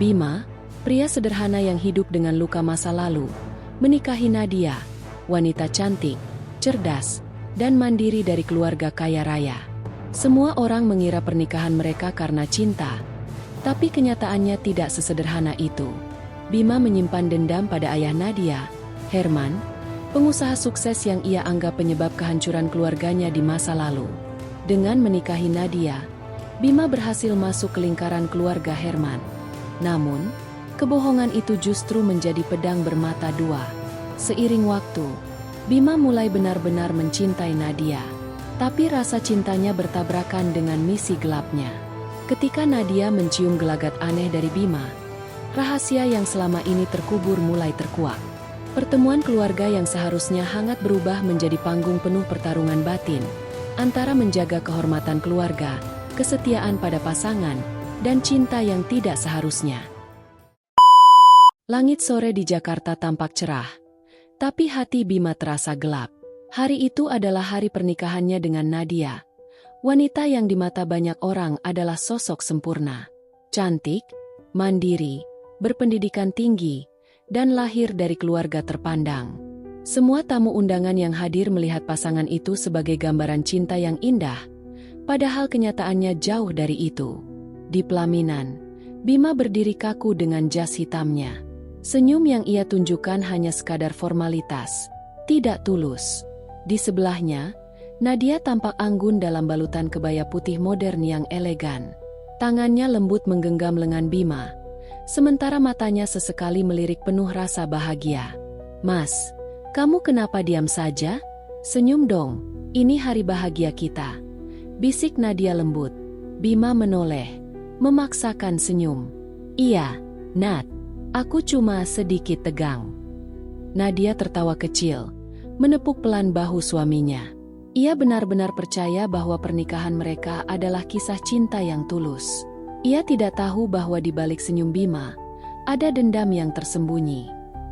Bima, pria sederhana yang hidup dengan luka masa lalu, menikahi Nadia, wanita cantik, cerdas, dan mandiri dari keluarga kaya raya. Semua orang mengira pernikahan mereka karena cinta, tapi kenyataannya tidak sesederhana itu. Bima menyimpan dendam pada ayah Nadia, Herman, pengusaha sukses yang ia anggap penyebab kehancuran keluarganya di masa lalu. Dengan menikahi Nadia, Bima berhasil masuk ke lingkaran keluarga Herman. Namun, kebohongan itu justru menjadi pedang bermata dua. Seiring waktu, Bima mulai benar-benar mencintai Nadia. Tapi rasa cintanya bertabrakan dengan misi gelapnya. Ketika Nadia mencium gelagat aneh dari Bima, rahasia yang selama ini terkubur mulai terkuak. Pertemuan keluarga yang seharusnya hangat berubah menjadi panggung penuh pertarungan batin, antara menjaga kehormatan keluarga, kesetiaan pada pasangan, dan cinta yang tidak seharusnya. Langit sore di Jakarta tampak cerah, tapi hati Bima terasa gelap. Hari itu adalah hari pernikahannya dengan Nadia. Wanita yang di mata banyak orang adalah sosok sempurna. Cantik, mandiri, berpendidikan tinggi, dan lahir dari keluarga terpandang. Semua tamu undangan yang hadir melihat pasangan itu sebagai gambaran cinta yang indah, padahal kenyataannya jauh dari itu. Di pelaminan, Bima berdiri kaku dengan jas hitamnya. Senyum yang ia tunjukkan hanya sekadar formalitas, tidak tulus. Di sebelahnya, Nadia tampak anggun dalam balutan kebaya putih modern yang elegan. Tangannya lembut menggenggam lengan Bima, sementara matanya sesekali melirik penuh rasa bahagia. "Mas, kamu kenapa diam saja? Senyum dong, ini hari bahagia kita," bisik Nadia lembut. Bima menoleh, memaksakan senyum. "Iya, Nat, aku cuma sedikit tegang." Nadia tertawa kecil, menepuk pelan bahu suaminya. Ia benar-benar percaya bahwa pernikahan mereka adalah kisah cinta yang tulus. Ia tidak tahu bahwa di balik senyum Bima, ada dendam yang tersembunyi.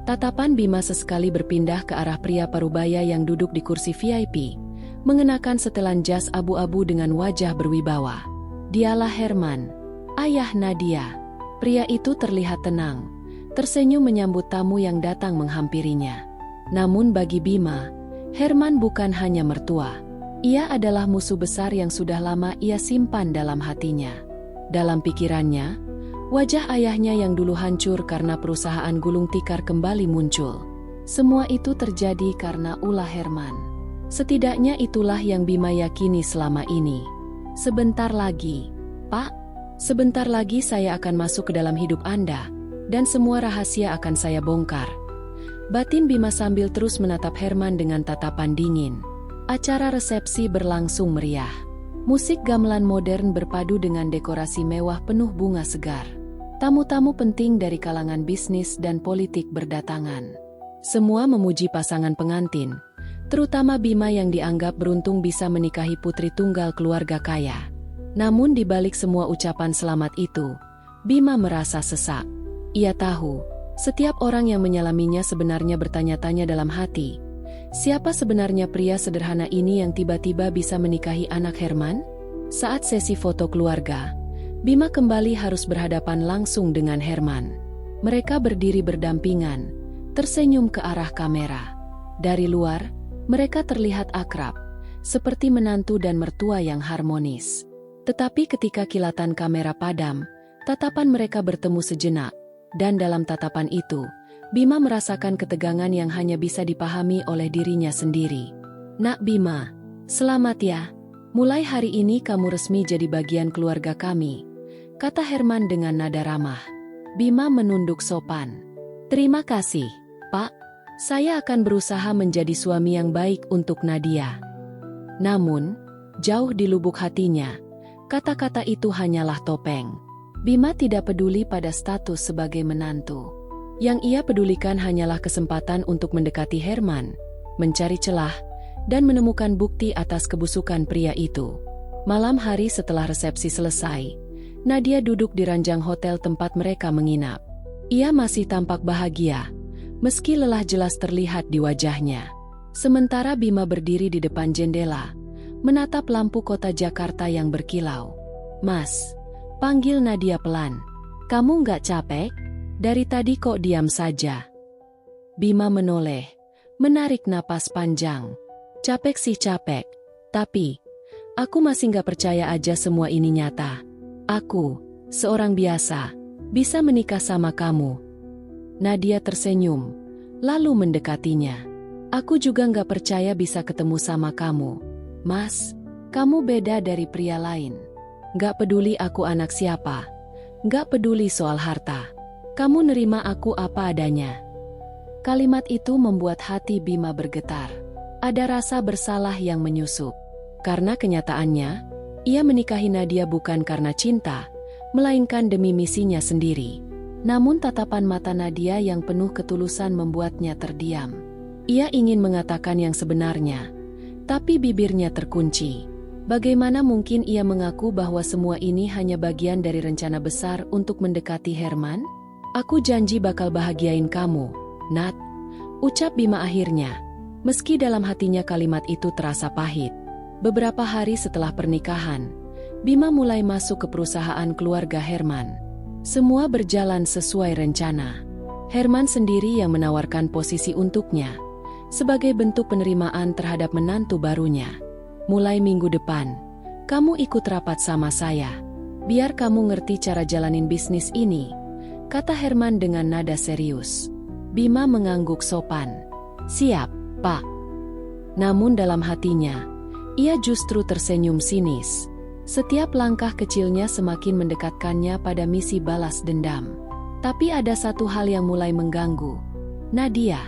Tatapan Bima sesekali berpindah ke arah pria parubaya yang duduk di kursi VIP, mengenakan setelan jas abu-abu dengan wajah berwibawa. Dialah Herman, ayah Nadia. Pria itu terlihat tenang, tersenyum menyambut tamu yang datang menghampirinya. Namun bagi Bima, Herman bukan hanya mertua. Ia adalah musuh besar yang sudah lama ia simpan dalam hatinya. Dalam pikirannya, wajah ayahnya yang dulu hancur karena perusahaan gulung tikar kembali muncul. Semua itu terjadi karena ulah Herman. Setidaknya itulah yang Bima yakini selama ini. "Sebentar lagi, Pak. Sebentar lagi saya akan masuk ke dalam hidup Anda, dan semua rahasia akan saya bongkar," batin Bima sambil terus menatap Herman dengan tatapan dingin. Acara resepsi berlangsung meriah. Musik gamelan modern berpadu dengan dekorasi mewah penuh bunga segar. Tamu-tamu penting dari kalangan bisnis dan politik berdatangan. Semua memuji pasangan pengantin, terutama Bima yang dianggap beruntung bisa menikahi putri tunggal keluarga kaya. Namun di balik semua ucapan selamat itu, Bima merasa sesak. Ia tahu, setiap orang yang menyalaminya sebenarnya bertanya-tanya dalam hati, siapa sebenarnya pria sederhana ini yang tiba-tiba bisa menikahi anak Herman? Saat sesi foto keluarga, Bima kembali harus berhadapan langsung dengan Herman. Mereka berdiri berdampingan, tersenyum ke arah kamera. Dari luar, mereka terlihat akrab, seperti menantu dan mertua yang harmonis. Tetapi ketika kilatan kamera padam, tatapan mereka bertemu sejenak. Dan dalam tatapan itu, Bima merasakan ketegangan yang hanya bisa dipahami oleh dirinya sendiri. "Nak Bima, selamat ya. Mulai hari ini kamu resmi jadi bagian keluarga kami," kata Herman dengan nada ramah. Bima menunduk sopan. "Terima kasih, Pak. Saya akan berusaha menjadi suami yang baik untuk Nadia." Namun, jauh di lubuk hatinya, kata-kata itu hanyalah topeng. Bima tidak peduli pada status sebagai menantu. Yang ia pedulikan hanyalah kesempatan untuk mendekati Herman, mencari celah, dan menemukan bukti atas kebusukan pria itu. Malam hari setelah resepsi selesai, Nadia duduk di ranjang hotel tempat mereka menginap. Ia masih tampak bahagia, meski lelah jelas terlihat di wajahnya. Sementara Bima berdiri di depan jendela, menatap lampu kota Jakarta yang berkilau. "Mas," panggil Nadia pelan. Kamu nggak capek? Dari tadi kok diam saja? Bima menoleh, menarik napas panjang. Capek sih capek, tapi aku masih nggak percaya aja semua ini nyata. Aku, seorang biasa, bisa menikah sama kamu. Nadia tersenyum, lalu mendekatinya. Aku juga nggak percaya bisa ketemu sama kamu. Mas, kamu beda dari pria lain. Nggak peduli aku anak siapa. Nggak peduli soal harta. Kamu nerima aku apa adanya. Kalimat itu membuat hati Bima bergetar. Ada rasa bersalah yang menyusup. Karena kenyataannya, ia menikahi Nadia bukan karena cinta, melainkan demi misinya sendiri. Namun tatapan mata Nadia yang penuh ketulusan membuatnya terdiam. Ia ingin mengatakan yang sebenarnya, tapi bibirnya terkunci. Bagaimana mungkin ia mengaku bahwa semua ini hanya bagian dari rencana besar untuk mendekati Herman? Aku janji bakal bahagiain kamu, Nat, ucap Bima akhirnya. Meski dalam hatinya kalimat itu terasa pahit. Beberapa hari setelah pernikahan, Bima mulai masuk ke perusahaan keluarga Herman. Semua berjalan sesuai rencana. Herman sendiri yang menawarkan posisi untuknya, sebagai bentuk penerimaan terhadap menantu barunya. Mulai minggu depan, kamu ikut rapat sama saya. Biar kamu ngerti cara jalanin bisnis ini, kata Herman dengan nada serius. Bima mengangguk sopan. Siap, Pak. Namun dalam hatinya, ia justru tersenyum sinis. Setiap langkah kecilnya semakin mendekatkannya pada misi balas dendam. Tapi ada satu hal yang mulai mengganggu. Nadia,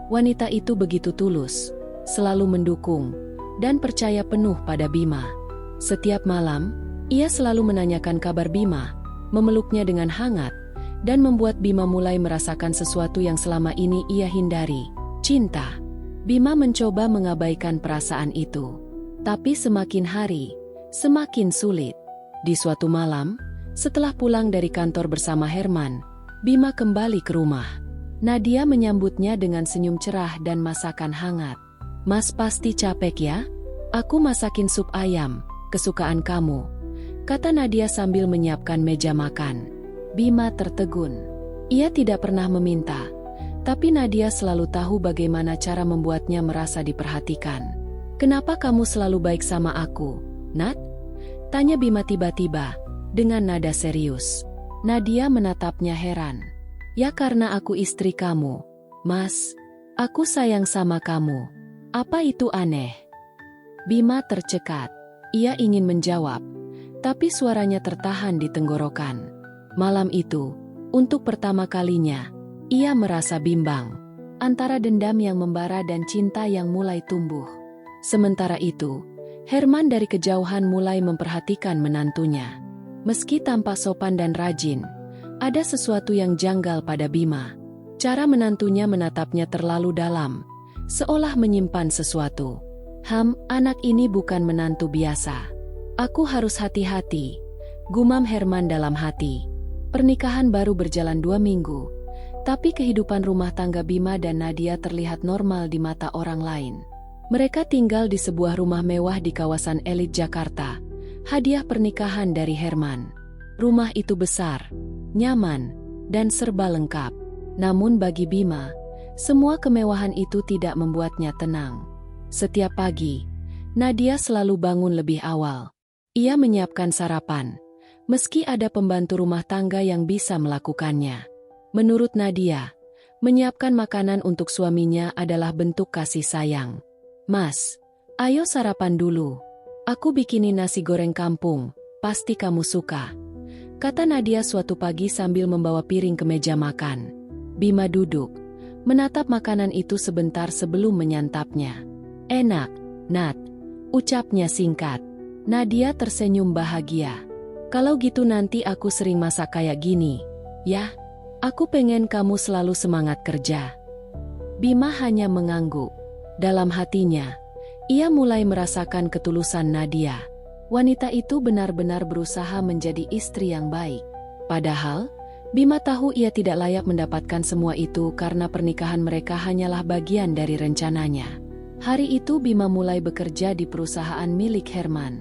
wanita itu begitu tulus, selalu mendukung, dan percaya penuh pada Bima. Setiap malam, ia selalu menanyakan kabar Bima, memeluknya dengan hangat, dan membuat Bima mulai merasakan sesuatu yang selama ini ia hindari, cinta. Bima mencoba mengabaikan perasaan itu. Tapi semakin hari, semakin sulit. Di suatu malam, setelah pulang dari kantor bersama Herman, Bima kembali ke rumah. Nadia menyambutnya dengan senyum cerah dan masakan hangat. Mas pasti capek ya? Aku masakin sup ayam, kesukaan kamu, kata Nadia sambil menyiapkan meja makan. Bima tertegun. Ia tidak pernah meminta, tapi Nadia selalu tahu bagaimana cara membuatnya merasa diperhatikan. Kenapa kamu selalu baik sama aku, Nat? Tanya Bima tiba-tiba, dengan nada serius. Nadia menatapnya heran. Ya karena aku istri kamu, Mas. Aku sayang sama kamu. Apa itu aneh? Bima tercekat. Ia ingin menjawab, tapi suaranya tertahan di tenggorokan. Malam itu, untuk pertama kalinya, ia merasa bimbang. Antara dendam yang membara dan cinta yang mulai tumbuh. Sementara itu, Herman dari kejauhan mulai memperhatikan menantunya. Meski tampak sopan dan rajin, ada sesuatu yang janggal pada Bima. Cara menantunya menatapnya terlalu dalam, seolah menyimpan sesuatu. Anak ini bukan menantu biasa. Aku harus hati-hati, gumam Herman dalam hati. Pernikahan baru berjalan 2 minggu, tapi kehidupan rumah tangga Bima dan Nadia terlihat normal di mata orang lain. Mereka tinggal di sebuah rumah mewah di kawasan elit Jakarta, hadiah pernikahan dari Herman. Rumah itu besar, nyaman, dan serba lengkap. Namun bagi Bima, semua kemewahan itu tidak membuatnya tenang. Setiap pagi, Nadia selalu bangun lebih awal. Ia menyiapkan sarapan, meski ada pembantu rumah tangga yang bisa melakukannya. Menurut Nadia, menyiapkan makanan untuk suaminya adalah bentuk kasih sayang. Mas, ayo sarapan dulu. Aku bikinin nasi goreng kampung, pasti kamu suka, kata Nadia suatu pagi sambil membawa piring ke meja makan. Bima duduk, menatap makanan itu sebentar sebelum menyantapnya. Enak, Nat, ucapnya singkat. Nadia tersenyum bahagia. Kalau gitu nanti aku sering masak kayak gini, ya? Aku pengen kamu selalu semangat kerja. Bima hanya mengangguk. Dalam hatinya, ia mulai merasakan ketulusan Nadia. Wanita itu benar-benar berusaha menjadi istri yang baik. Padahal, Bima tahu ia tidak layak mendapatkan semua itu karena pernikahan mereka hanyalah bagian dari rencananya. Hari itu Bima mulai bekerja di perusahaan milik Herman.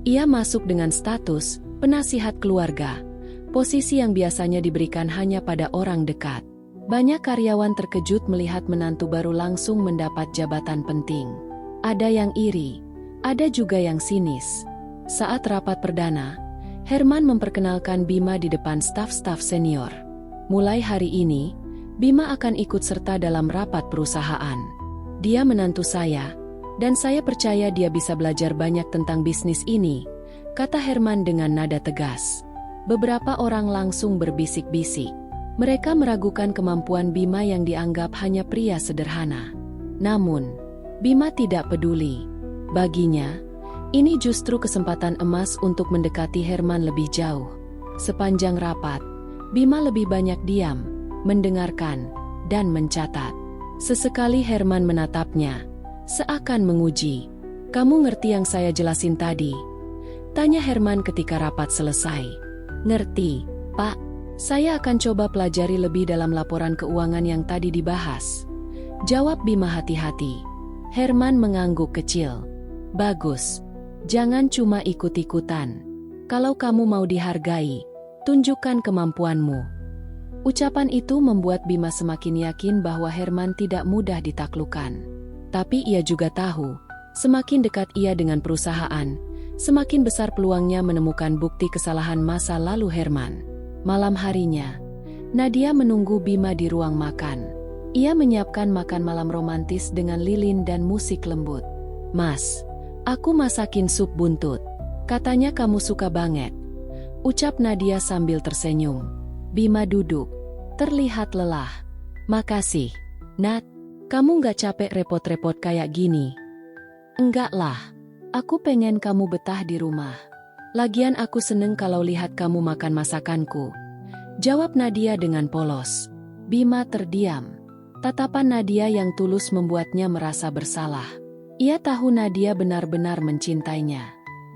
Ia masuk dengan status penasihat keluarga, posisi yang biasanya diberikan hanya pada orang dekat. Banyak karyawan terkejut melihat menantu baru langsung mendapat jabatan penting. Ada yang iri, ada juga yang sinis. Saat rapat perdana, Herman memperkenalkan Bima di depan staf-staf senior. Mulai hari ini, Bima akan ikut serta dalam rapat perusahaan. Dia menantu saya, dan saya percaya dia bisa belajar banyak tentang bisnis ini, kata Herman dengan nada tegas. Beberapa orang langsung berbisik-bisik. Mereka meragukan kemampuan Bima yang dianggap hanya pria sederhana. Namun, Bima tidak peduli. Baginya, ini justru kesempatan emas untuk mendekati Herman lebih jauh. Sepanjang rapat, Bima lebih banyak diam, mendengarkan, dan mencatat. Sesekali Herman menatapnya, seakan menguji. "Kamu ngerti yang saya jelasin tadi?" tanya Herman ketika rapat selesai. "Ngerti, Pak. Saya akan coba pelajari lebih dalam laporan keuangan yang tadi dibahas," jawab Bima hati-hati. Herman mengangguk kecil. "Bagus. Jangan cuma ikut-ikutan. Kalau kamu mau dihargai, tunjukkan kemampuanmu." Ucapan itu membuat Bima semakin yakin bahwa Herman tidak mudah ditaklukkan. Tapi ia juga tahu, semakin dekat ia dengan perusahaan, semakin besar peluangnya menemukan bukti kesalahan masa lalu Herman. Malam harinya, Nadia menunggu Bima di ruang makan. Ia menyiapkan makan malam romantis dengan lilin dan musik lembut. "Mas, aku masakin sup buntut. Katanya kamu suka banget," ucap Nadia sambil tersenyum. Bima duduk, terlihat lelah. "Makasih, Nat. Kamu gak capek repot-repot kayak gini?" "Enggak lah. Aku pengen kamu betah di rumah. Lagian aku seneng kalau lihat kamu makan masakanku," jawab Nadia dengan polos. Bima terdiam. Tatapan Nadia yang tulus membuatnya merasa bersalah. Ia tahu Nadia benar-benar mencintainya.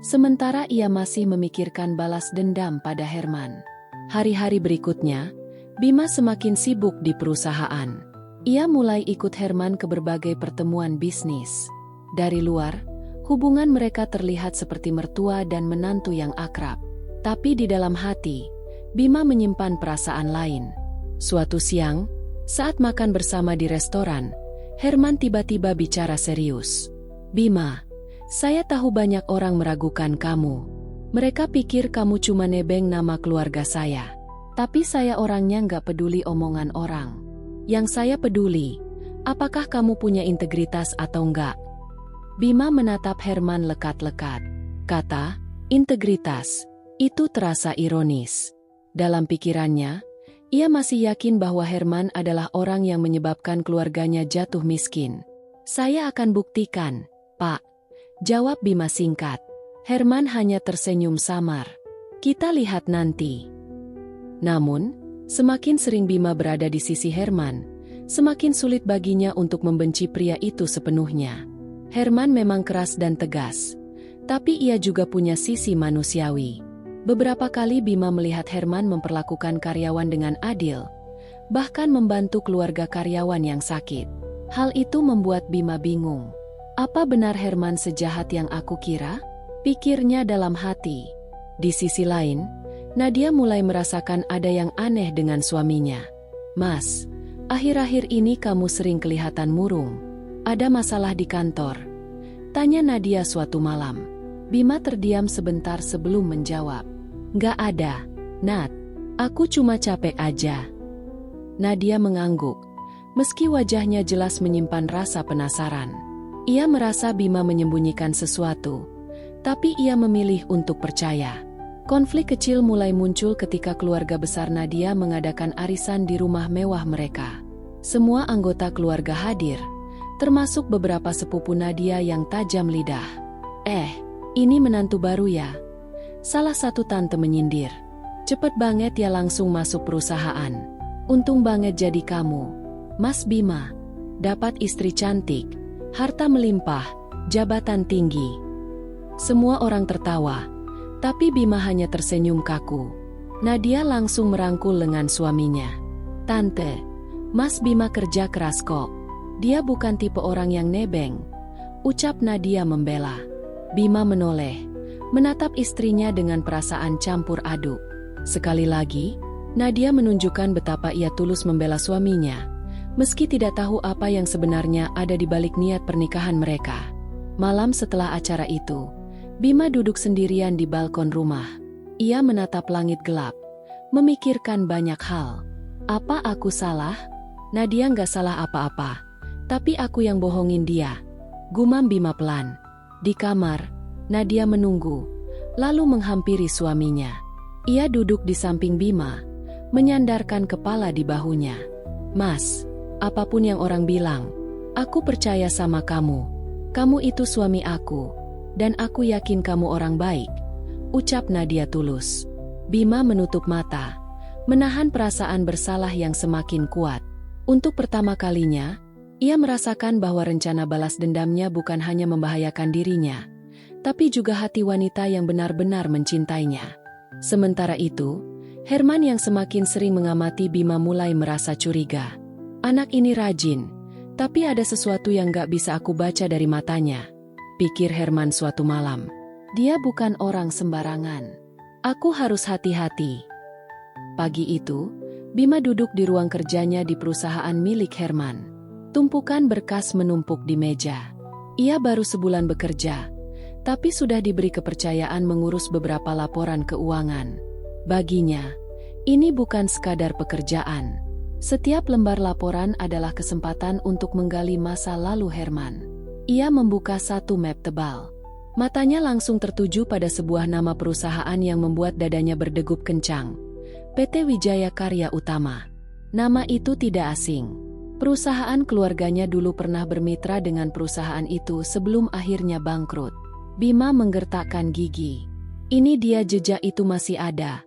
Sementara ia masih memikirkan balas dendam pada Herman. Hari-hari berikutnya, Bima semakin sibuk di perusahaan. Ia mulai ikut Herman ke berbagai pertemuan bisnis. Dari luar, hubungan mereka terlihat seperti mertua dan menantu yang akrab. Tapi di dalam hati, Bima menyimpan perasaan lain. Suatu siang, saat makan bersama di restoran, Herman tiba-tiba bicara serius. "Bima, saya tahu banyak orang meragukan kamu. Mereka pikir kamu cuma nebeng nama keluarga saya. Tapi saya orangnya nggak peduli omongan orang. Yang saya peduli, apakah kamu punya integritas atau enggak?" Bima menatap Herman lekat-lekat. Kata, integritas, itu terasa ironis. Dalam pikirannya, ia masih yakin bahwa Herman adalah orang yang menyebabkan keluarganya jatuh miskin. "Saya akan buktikan, Pak," jawab Bima singkat. Herman hanya tersenyum samar. "Kita lihat nanti." Namun, semakin sering Bima berada di sisi Herman, semakin sulit baginya untuk membenci pria itu sepenuhnya. Herman memang keras dan tegas, tapi ia juga punya sisi manusiawi. Beberapa kali Bima melihat Herman memperlakukan karyawan dengan adil, bahkan membantu keluarga karyawan yang sakit. Hal itu membuat Bima bingung. Apa benar Herman sejahat yang aku kira? Pikirnya dalam hati. Di sisi lain, Nadia mulai merasakan ada yang aneh dengan suaminya. "Mas, akhir-akhir ini kamu sering kelihatan murung. Ada masalah di kantor?" tanya Nadia suatu malam. Bima terdiam sebentar sebelum menjawab. "Nggak ada, Nat. Aku cuma capek aja." Nadia mengangguk, meski wajahnya jelas menyimpan rasa penasaran. Ia merasa Bima menyembunyikan sesuatu, tapi ia memilih untuk percaya. Konflik kecil mulai muncul ketika keluarga besar Nadia mengadakan arisan di rumah mewah mereka. Semua anggota keluarga hadir, termasuk beberapa sepupu Nadia yang tajam lidah. Ini menantu baru ya?" salah satu tante menyindir. "Cepet banget ya langsung masuk perusahaan. Untung banget jadi kamu, Mas Bima. Dapat istri cantik, harta melimpah, jabatan tinggi." Semua orang tertawa, tapi Bima hanya tersenyum kaku. Nadia langsung merangkul lengan suaminya. "Tante, Mas Bima kerja keras kok. Dia bukan tipe orang yang nebeng," ucap Nadia membela. Bima menoleh, menatap istrinya dengan perasaan campur aduk. Sekali lagi, Nadia menunjukkan betapa ia tulus membela suaminya, meski tidak tahu apa yang sebenarnya ada di balik niat pernikahan mereka. Malam setelah acara itu, Bima duduk sendirian di balkon rumah. Ia menatap langit gelap, memikirkan banyak hal. Apa aku salah? Nadia nggak salah apa-apa, tapi aku yang bohongin dia, gumam Bima pelan. Di kamar, Nadia menunggu, lalu menghampiri suaminya. Ia duduk di samping Bima, menyandarkan kepala di bahunya. Mas, apapun yang orang bilang, aku percaya sama kamu. Kamu itu suami aku, dan aku yakin kamu orang baik, ucap Nadia tulus. Bima menutup mata, menahan perasaan bersalah yang semakin kuat. Untuk pertama kalinya, ia merasakan bahwa rencana balas dendamnya bukan hanya membahayakan dirinya, tapi juga hati wanita yang benar-benar mencintainya. Sementara itu, Herman yang semakin sering mengamati Bima mulai merasa curiga. Anak ini rajin, tapi ada sesuatu yang gak bisa aku baca dari matanya, pikir Herman suatu malam. Dia bukan orang sembarangan. Aku harus hati-hati. Pagi itu, Bima duduk di ruang kerjanya di perusahaan milik Herman. Tumpukan berkas menumpuk di meja. Ia baru sebulan bekerja, tapi sudah diberi kepercayaan mengurus beberapa laporan keuangan. Baginya, ini bukan sekadar pekerjaan. Setiap lembar laporan adalah kesempatan untuk menggali masa lalu Herman. Ia membuka satu map tebal. Matanya langsung tertuju pada sebuah nama perusahaan yang membuat dadanya berdegup kencang. PT Wijaya Karya Utama. Nama itu tidak asing. Perusahaan keluarganya dulu pernah bermitra dengan perusahaan itu sebelum akhirnya bangkrut. Bima menggertakkan gigi. Ini dia, jejak itu masih ada,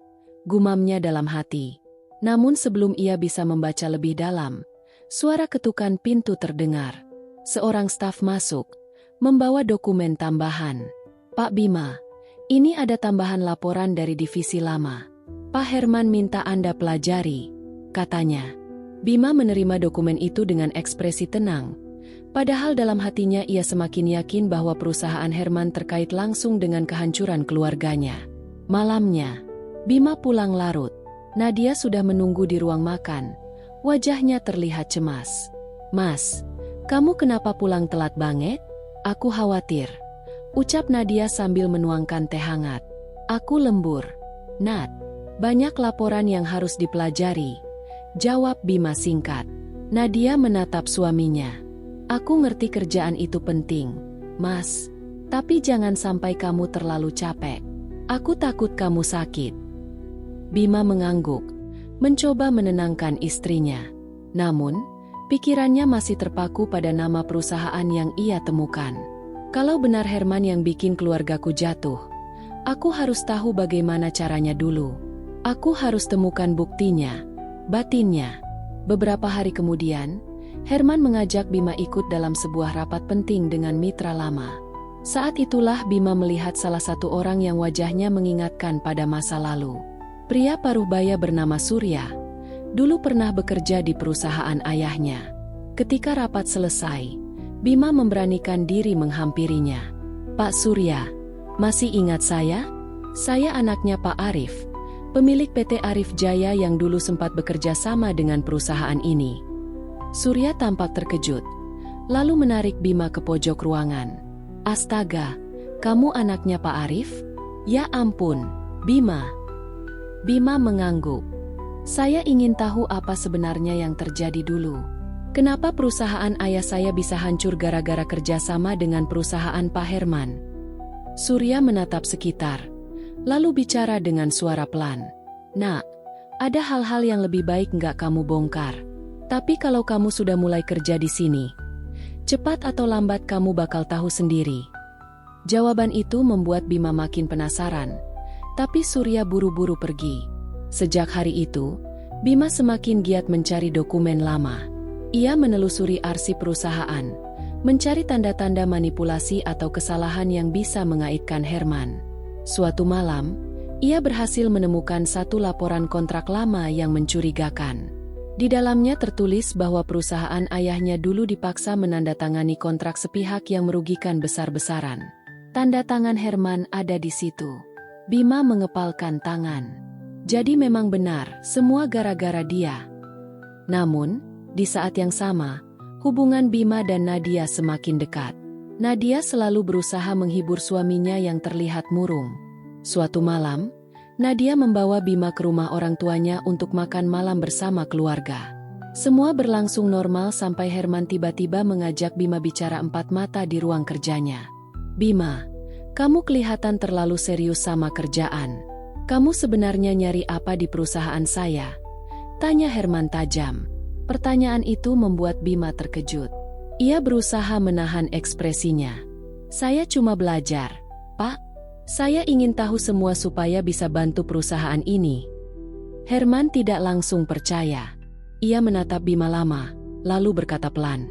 gumamnya dalam hati. Namun sebelum ia bisa membaca lebih dalam, suara ketukan pintu terdengar. Seorang staf masuk, membawa dokumen tambahan. Pak Bima, ini ada tambahan laporan dari divisi lama. Pak Herman minta Anda pelajari, katanya. Bima menerima dokumen itu dengan ekspresi tenang. Padahal dalam hatinya ia semakin yakin bahwa perusahaan Herman terkait langsung dengan kehancuran keluarganya. Malamnya, Bima pulang larut. Nadia sudah menunggu di ruang makan. Wajahnya terlihat cemas. Mas, kamu kenapa pulang telat banget? Aku khawatir, ucap Nadia sambil menuangkan teh hangat. Aku lembur, Nat. Banyak laporan yang harus dipelajari, jawab Bima singkat. Nadia menatap suaminya. Aku ngerti kerjaan itu penting, Mas. Tapi jangan sampai kamu terlalu capek. Aku takut kamu sakit. Bima mengangguk, mencoba menenangkan istrinya. Namun, pikirannya masih terpaku pada nama perusahaan yang ia temukan. Kalau benar Herman yang bikin keluargaku jatuh, aku harus tahu bagaimana caranya dulu. Aku harus temukan buktinya, batinnya. Beberapa hari kemudian, Herman mengajak Bima ikut dalam sebuah rapat penting dengan mitra lama. Saat itulah Bima melihat salah satu orang yang wajahnya mengingatkan pada masa lalu. Pria paruh-baya bernama Surya, dulu pernah bekerja di perusahaan ayahnya. Ketika rapat selesai, Bima memberanikan diri menghampirinya. Pak Surya, masih ingat saya? Saya anaknya Pak Arif, pemilik PT Arif Jaya yang dulu sempat bekerja sama dengan perusahaan ini. Surya tampak terkejut, lalu menarik Bima ke pojok ruangan. Astaga, kamu anaknya Pak Arif? Ya ampun, Bima. Bima mengangguk. Saya ingin tahu apa sebenarnya yang terjadi dulu. Kenapa perusahaan ayah saya bisa hancur gara-gara kerjasama dengan perusahaan Pak Herman? Surya menatap sekitar, lalu bicara dengan suara pelan. Nak, ada hal-hal yang lebih baik nggak kamu bongkar. Tapi kalau kamu sudah mulai kerja di sini, cepat atau lambat kamu bakal tahu sendiri. Jawaban itu membuat Bima makin penasaran. Tapi Surya buru-buru pergi. Sejak hari itu, Bima semakin giat mencari dokumen lama. Ia menelusuri arsip perusahaan, mencari tanda-tanda manipulasi atau kesalahan yang bisa mengaitkan Herman. Suatu malam, ia berhasil menemukan satu laporan kontrak lama yang mencurigakan. Di dalamnya tertulis bahwa perusahaan ayahnya dulu dipaksa menandatangani kontrak sepihak yang merugikan besar-besaran. Tanda tangan Herman ada di situ. Bima mengepalkan tangan. Jadi memang benar, semua gara-gara dia. Namun, di saat yang sama, hubungan Bima dan Nadia semakin dekat. Nadia selalu berusaha menghibur suaminya yang terlihat murung. Suatu malam, Nadia membawa Bima ke rumah orang tuanya untuk makan malam bersama keluarga. Semua berlangsung normal sampai Herman tiba-tiba mengajak Bima bicara empat mata di ruang kerjanya. "Bima, kamu kelihatan terlalu serius sama kerjaan. Kamu sebenarnya nyari apa di perusahaan saya?" tanya Herman tajam. Pertanyaan itu membuat Bima terkejut. Ia berusaha menahan ekspresinya. "Saya cuma belajar, Pak. Saya ingin tahu semua supaya bisa bantu perusahaan ini." Herman tidak langsung percaya. Ia menatap Bima lama, lalu berkata pelan,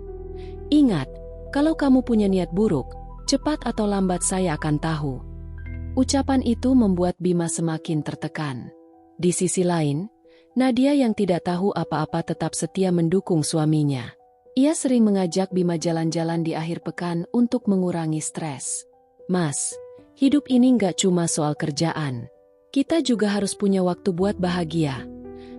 "Ingat, kalau kamu punya niat buruk, cepat atau lambat saya akan tahu." Ucapan itu membuat Bima semakin tertekan. Di sisi lain, Nadia yang tidak tahu apa-apa tetap setia mendukung suaminya. Ia sering mengajak Bima jalan-jalan di akhir pekan untuk mengurangi stres. "Mas, hidup ini nggak cuma soal kerjaan. Kita juga harus punya waktu buat bahagia,"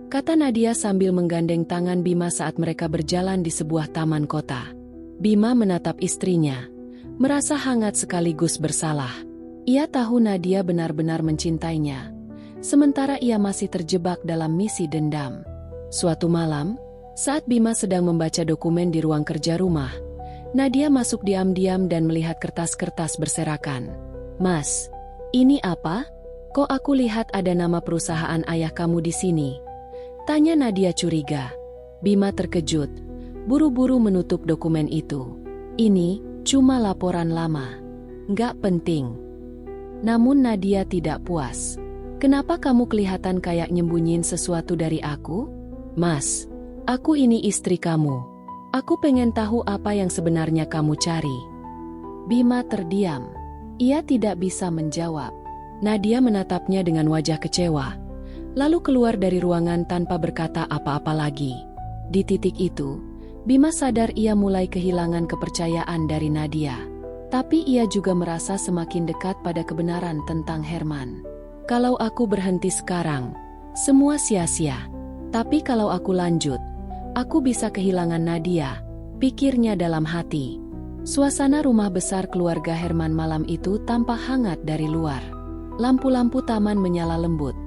kata Nadia sambil menggandeng tangan Bima saat mereka berjalan di sebuah taman kota. Bima menatap istrinya, merasa hangat sekaligus bersalah. Ia tahu Nadia benar-benar mencintainya, sementara ia masih terjebak dalam misi dendam. Suatu malam, saat Bima sedang membaca dokumen di ruang kerja rumah, Nadia masuk diam-diam dan melihat kertas-kertas berserakan. "Mas, ini apa? Kok aku lihat ada nama perusahaan ayah kamu di sini?" tanya Nadia curiga. Bima terkejut, buru-buru menutup dokumen itu. "Ini cuma laporan lama. Nggak penting." Namun Nadia tidak puas. "Kenapa kamu kelihatan kayak nyembunyiin sesuatu dari aku?" "Mas, aku ini istri kamu. Aku pengen tahu apa yang sebenarnya kamu cari." Bima terdiam. Ia tidak bisa menjawab. Nadia menatapnya dengan wajah kecewa, lalu keluar dari ruangan tanpa berkata apa-apa lagi. Di titik itu, Bima sadar ia mulai kehilangan kepercayaan dari Nadia. Tapi ia juga merasa semakin dekat pada kebenaran tentang Herman. "Kalau aku berhenti sekarang, semua sia-sia. Tapi kalau aku lanjut, aku bisa kehilangan Nadia," pikirnya dalam hati. Suasana rumah besar keluarga Herman malam itu tampak hangat dari luar. Lampu-lampu taman menyala lembut,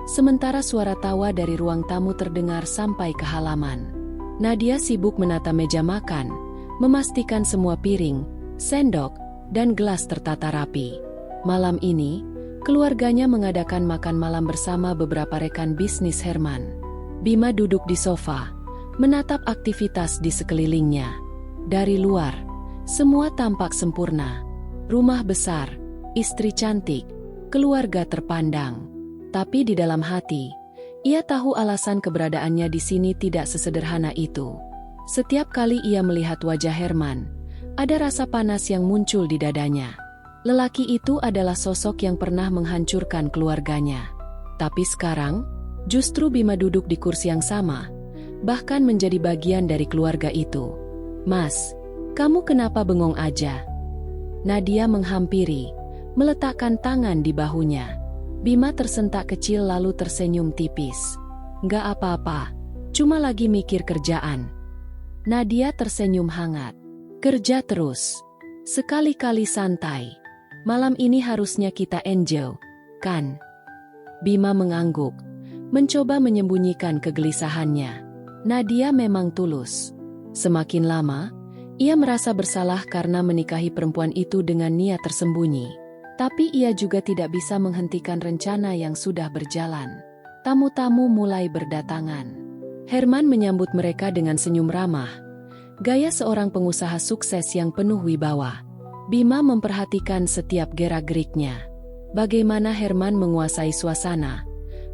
sementara suara tawa dari ruang tamu terdengar sampai ke halaman. Nadia sibuk menata meja makan, memastikan semua piring, sendok, dan gelas tertata rapi. Malam ini, keluarganya mengadakan makan malam bersama beberapa rekan bisnis Herman. Bima duduk di sofa, menatap aktivitas di sekelilingnya. Dari luar, semua tampak sempurna. Rumah besar, istri cantik, keluarga terpandang. Tapi di dalam hati, ia tahu alasan keberadaannya di sini tidak sesederhana itu. Setiap kali ia melihat wajah Herman, ada rasa panas yang muncul di dadanya. Lelaki itu adalah sosok yang pernah menghancurkan keluarganya. Tapi sekarang, justru Bima duduk di kursi yang sama, bahkan menjadi bagian dari keluarga itu. "Mas, kamu kenapa bengong aja?" Nadia menghampiri, meletakkan tangan di bahunya. Bima tersentak kecil lalu tersenyum tipis. "Nggak apa-apa, cuma lagi mikir kerjaan." Nadia tersenyum hangat. "Kerja terus. Sekali-kali santai. Malam ini harusnya kita enjoy, kan?" Bima mengangguk, mencoba menyembunyikan kegelisahannya. Nadia memang tulus. Semakin lama, ia merasa bersalah karena menikahi perempuan itu dengan niat tersembunyi. Tapi ia juga tidak bisa menghentikan rencana yang sudah berjalan. Tamu-tamu mulai berdatangan. Herman menyambut mereka dengan senyum ramah, gaya seorang pengusaha sukses yang penuh wibawa. Bima memperhatikan setiap gerak-geriknya. Bagaimana Herman menguasai suasana,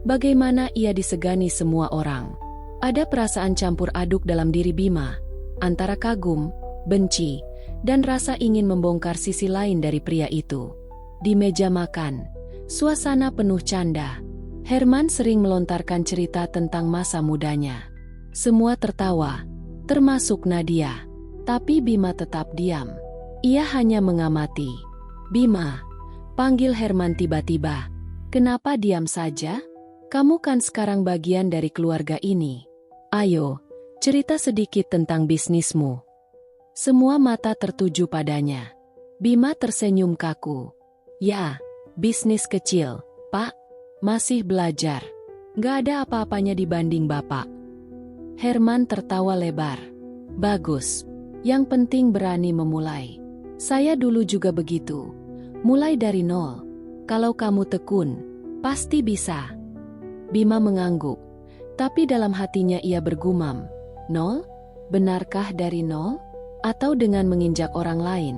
bagaimana ia disegani semua orang. Ada perasaan campur aduk dalam diri Bima, antara kagum, benci, dan rasa ingin membongkar sisi lain dari pria itu. Di meja makan, suasana penuh canda. Herman sering melontarkan cerita tentang masa mudanya. Semua tertawa, termasuk Nadia. Tapi Bima tetap diam. Ia hanya mengamati. "Bima," panggil Herman tiba-tiba. "Kenapa diam saja?" Kamu kan sekarang bagian dari keluarga ini. Ayo, cerita sedikit tentang bisnismu. Semua mata tertuju padanya. Bima tersenyum kaku. Ya, bisnis kecil, Pak. Masih belajar. Gak ada apa-apanya dibanding Bapak. Herman tertawa lebar. Bagus. Yang penting berani memulai. Saya dulu juga begitu. Mulai dari nol. Kalau kamu tekun, pasti bisa. Bima mengangguk. Tapi dalam hatinya ia bergumam. Nol? Benarkah dari nol? Atau dengan menginjak orang lain?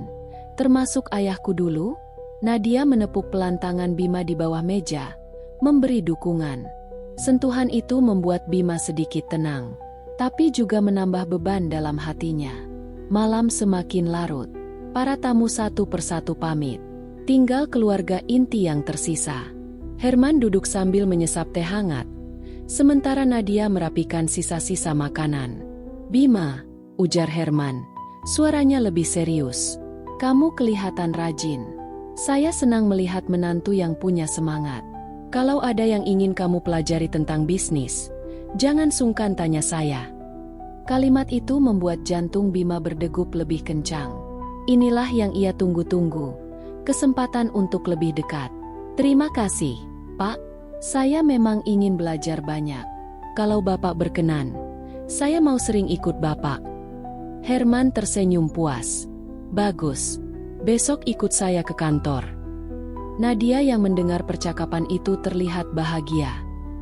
Termasuk ayahku dulu? Nadia menepuk pelan tangan Bima di bawah meja, memberi dukungan. Sentuhan itu membuat Bima sedikit tenang, tapi juga menambah beban dalam hatinya. Malam semakin larut. Para tamu satu persatu pamit. Tinggal keluarga inti yang tersisa. Herman duduk sambil menyesap teh hangat, sementara Nadia merapikan sisa-sisa makanan. Bima, ujar Herman, suaranya lebih serius. Kamu kelihatan rajin. Saya senang melihat menantu yang punya semangat. Kalau ada yang ingin kamu pelajari tentang bisnis, jangan sungkan tanya saya. Kalimat itu membuat jantung Bima berdegup lebih kencang. Inilah yang ia tunggu-tunggu, kesempatan untuk lebih dekat. Terima kasih, Pak. Saya memang ingin belajar banyak. Kalau Bapak berkenan, saya mau sering ikut Bapak. Herman tersenyum puas. Bagus. Besok ikut saya ke kantor. Nadia yang mendengar percakapan itu terlihat bahagia.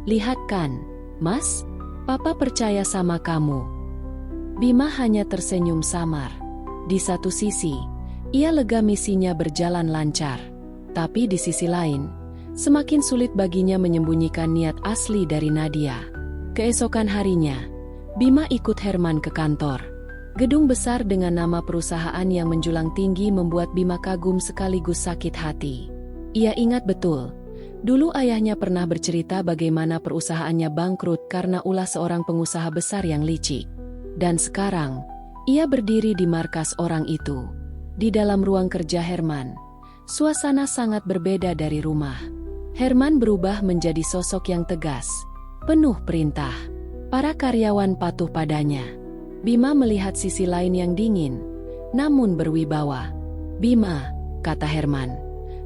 Lihat kan, Mas, Papa percaya sama kamu. Bima hanya tersenyum samar. Di satu sisi, ia lega misinya berjalan lancar. Tapi di sisi lain, semakin sulit baginya menyembunyikan niat asli dari Nadia. Keesokan harinya, Bima ikut Herman ke kantor. Gedung besar dengan nama perusahaan yang menjulang tinggi membuat Bima kagum sekaligus sakit hati. Ia ingat betul, dulu ayahnya pernah bercerita bagaimana perusahaannya bangkrut karena ulah seorang pengusaha besar yang licik. Dan sekarang, ia berdiri di markas orang itu. Di dalam ruang kerja Herman, suasana sangat berbeda dari rumah. Herman berubah menjadi sosok yang tegas, penuh perintah. Para karyawan patuh padanya. Bima melihat sisi lain yang dingin, namun berwibawa. Bima, kata Herman,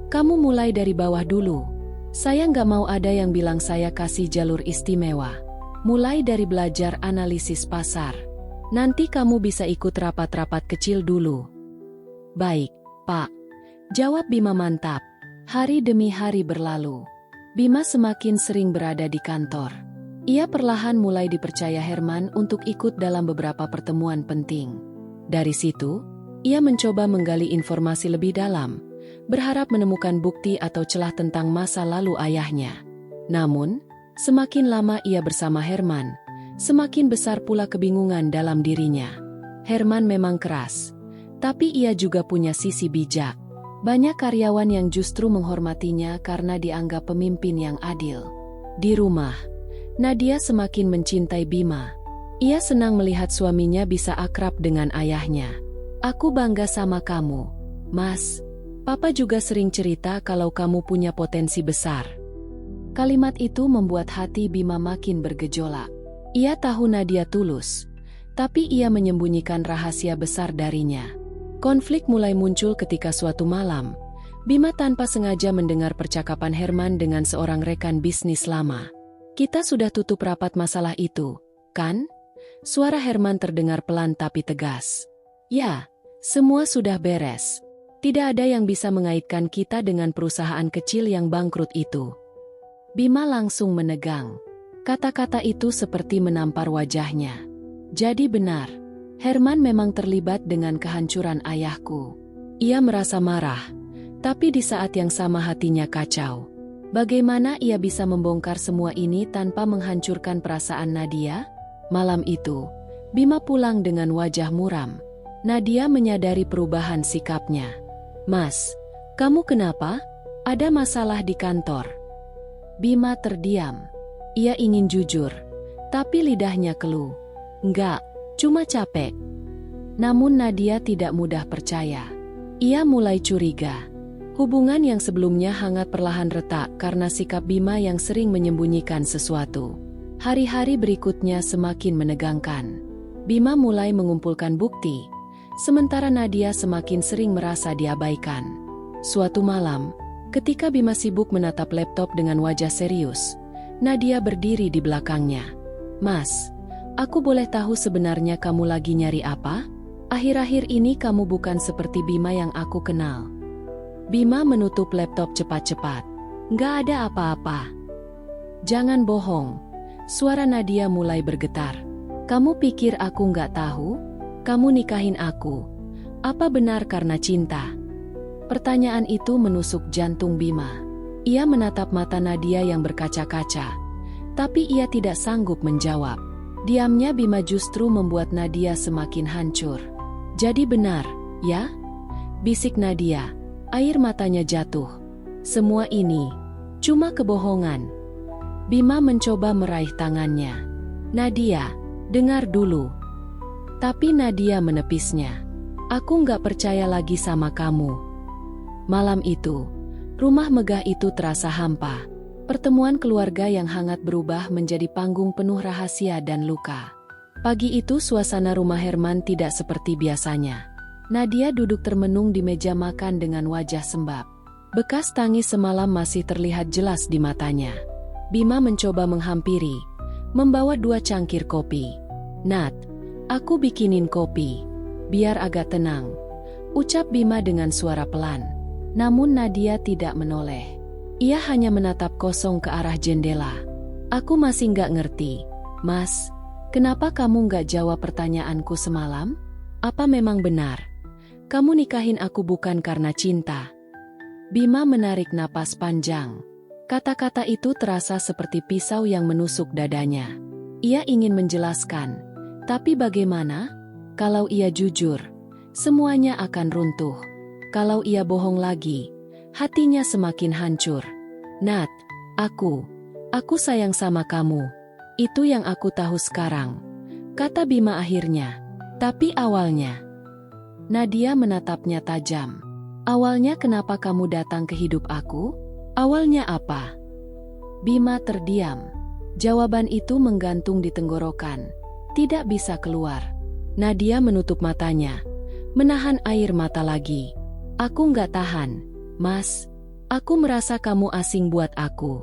kamu mulai dari bawah dulu. Saya nggak mau ada yang bilang saya kasih jalur istimewa. Mulai dari belajar analisis pasar. Nanti kamu bisa ikut rapat-rapat kecil dulu. Baik, Pak. Jawab Bima mantap. Hari demi hari berlalu. Bima semakin sering berada di kantor. Ia perlahan mulai dipercaya Herman untuk ikut dalam beberapa pertemuan penting. Dari situ, ia mencoba menggali informasi lebih dalam, berharap menemukan bukti atau celah tentang masa lalu ayahnya. Namun, semakin lama ia bersama Herman, semakin besar pula kebingungan dalam dirinya. Herman memang keras, tapi ia juga punya sisi bijak. Banyak karyawan yang justru menghormatinya karena dianggap pemimpin yang adil. Di rumah, Nadia semakin mencintai Bima. Ia senang melihat suaminya bisa akrab dengan ayahnya. Aku bangga sama kamu, Mas. Papa juga sering cerita kalau kamu punya potensi besar. Kalimat itu membuat hati Bima makin bergejolak. Ia tahu Nadia tulus, tapi ia menyembunyikan rahasia besar darinya. Konflik mulai muncul ketika suatu malam, Bima tanpa sengaja mendengar percakapan Herman dengan seorang rekan bisnis lama. Kita sudah tutup rapat masalah itu, kan? Suara Herman terdengar pelan tapi tegas. Ya, semua sudah beres. Tidak ada yang bisa mengaitkan kita dengan perusahaan kecil yang bangkrut itu. Bima langsung menegang. Kata-kata itu seperti menampar wajahnya. Jadi benar, Herman memang terlibat dengan kehancuran ayahku. Ia merasa marah, tapi di saat yang sama hatinya kacau. Bagaimana ia bisa membongkar semua ini tanpa menghancurkan perasaan Nadia? Malam itu, Bima pulang dengan wajah muram. Nadia menyadari perubahan sikapnya. Mas, kamu kenapa? Ada masalah di kantor? Bima terdiam. Ia ingin jujur, tapi lidahnya keluh. Enggak, cuma capek. Namun Nadia tidak mudah percaya. Ia mulai curiga. Hubungan yang sebelumnya hangat perlahan retak karena sikap Bima yang sering menyembunyikan sesuatu. Hari-hari berikutnya semakin menegangkan. Bima mulai mengumpulkan bukti, sementara Nadia semakin sering merasa diabaikan. Suatu malam, ketika Bima sibuk menatap laptop dengan wajah serius, Nadia berdiri di belakangnya. "Mas, aku boleh tahu sebenarnya kamu lagi nyari apa? Akhir-akhir ini kamu bukan seperti Bima yang aku kenal." Bima menutup laptop cepat-cepat. "Nggak ada apa-apa." "Jangan bohong." Suara Nadia mulai bergetar. "Kamu pikir aku nggak tahu? Kamu nikahin aku. Apa benar karena cinta?" Pertanyaan itu menusuk jantung Bima. Ia menatap mata Nadia yang berkaca-kaca, tapi ia tidak sanggup menjawab. Diamnya Bima justru membuat Nadia semakin hancur. "Jadi benar, ya?" bisik Nadia. Air matanya jatuh. "Semua ini cuma kebohongan." Bima mencoba meraih tangannya. "Nadia, dengar dulu." Tapi Nadia menepisnya. "Aku nggak percaya lagi sama kamu." Malam itu, rumah megah itu terasa hampa. Pertemuan keluarga yang hangat berubah menjadi panggung penuh rahasia dan luka. Pagi itu suasana rumah Herman tidak seperti biasanya. Nadia duduk termenung di meja makan dengan wajah sembab. Bekas tangis semalam masih terlihat jelas di matanya. Bima mencoba menghampiri, membawa 2 cangkir kopi. "Nat, aku bikinin kopi, biar agak tenang," ucap Bima dengan suara pelan. Namun Nadia tidak menoleh. Ia hanya menatap kosong ke arah jendela. "Aku masih nggak ngerti, Mas. Kenapa kamu nggak jawab pertanyaanku semalam? Apa memang benar kamu nikahin aku bukan karena cinta?" Bima menarik napas panjang. Kata-kata itu terasa seperti pisau yang menusuk dadanya. Ia ingin menjelaskan, tapi bagaimana? Kalau ia jujur, semuanya akan runtuh. Kalau ia bohong lagi, hatinya semakin hancur. "Nat, aku sayang sama kamu. Itu yang aku tahu sekarang," kata Bima akhirnya. "Tapi awalnya..." Nadia menatapnya tajam. "Awalnya kenapa kamu datang ke hidup aku? Awalnya apa?" Bima terdiam. Jawaban itu menggantung di tenggorokan. Tidak bisa keluar. Nadia menutup matanya, menahan air mata lagi. "Aku nggak tahan, Mas. Aku merasa kamu asing buat aku."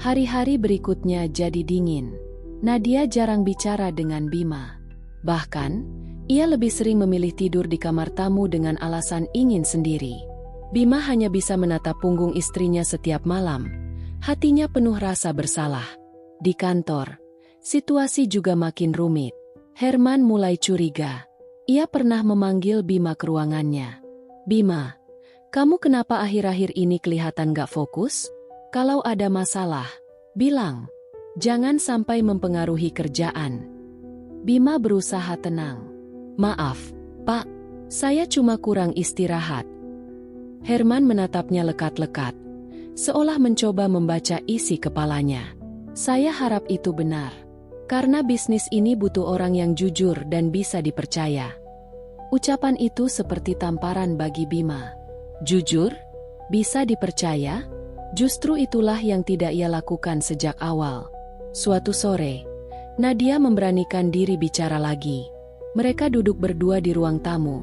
Hari-hari berikutnya jadi dingin. Nadia jarang bicara dengan Bima. Bahkan, ia lebih sering memilih tidur di kamar tamu dengan alasan ingin sendiri. Bima hanya bisa menatap punggung istrinya setiap malam. Hatinya penuh rasa bersalah. Di kantor, situasi juga makin rumit. Herman mulai curiga. Ia pernah memanggil Bima ke ruangannya. "Bima, kamu kenapa akhir-akhir ini kelihatan gak fokus? Kalau ada masalah, bilang. Jangan sampai mempengaruhi kerjaan." Bima berusaha tenang. "Maaf, Pak. Saya cuma kurang istirahat." Herman menatapnya lekat-lekat, seolah mencoba membaca isi kepalanya. "Saya harap itu benar. Karena bisnis ini butuh orang yang jujur dan bisa dipercaya." Ucapan itu seperti tamparan bagi Bima. Jujur? Bisa dipercaya? Justru itulah yang tidak ia lakukan sejak awal. Suatu sore, Nadia memberanikan diri bicara lagi. Mereka duduk berdua di ruang tamu,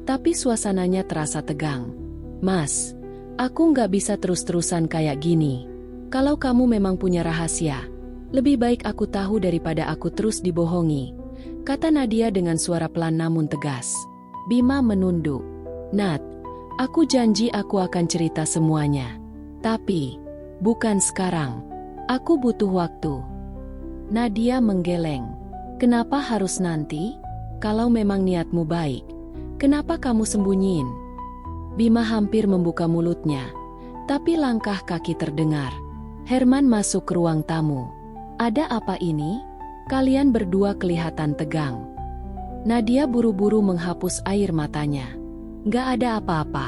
tapi suasananya terasa tegang. "Mas, aku nggak bisa terus-terusan kayak gini. Kalau kamu memang punya rahasia, lebih baik aku tahu daripada aku terus dibohongi," kata Nadia dengan suara pelan namun tegas. Bima menunduk. "Nat, aku janji aku akan cerita semuanya. Tapi, bukan sekarang. Aku butuh waktu." Nadia menggeleng. "Kenapa harus nanti? Kalau memang niatmu baik, kenapa kamu sembunyiin?" Bima hampir membuka mulutnya, tapi langkah kaki terdengar. Herman masuk ke ruang tamu. "Ada apa ini? Kalian berdua kelihatan tegang." Nadia buru-buru menghapus air matanya. "Nggak ada apa-apa,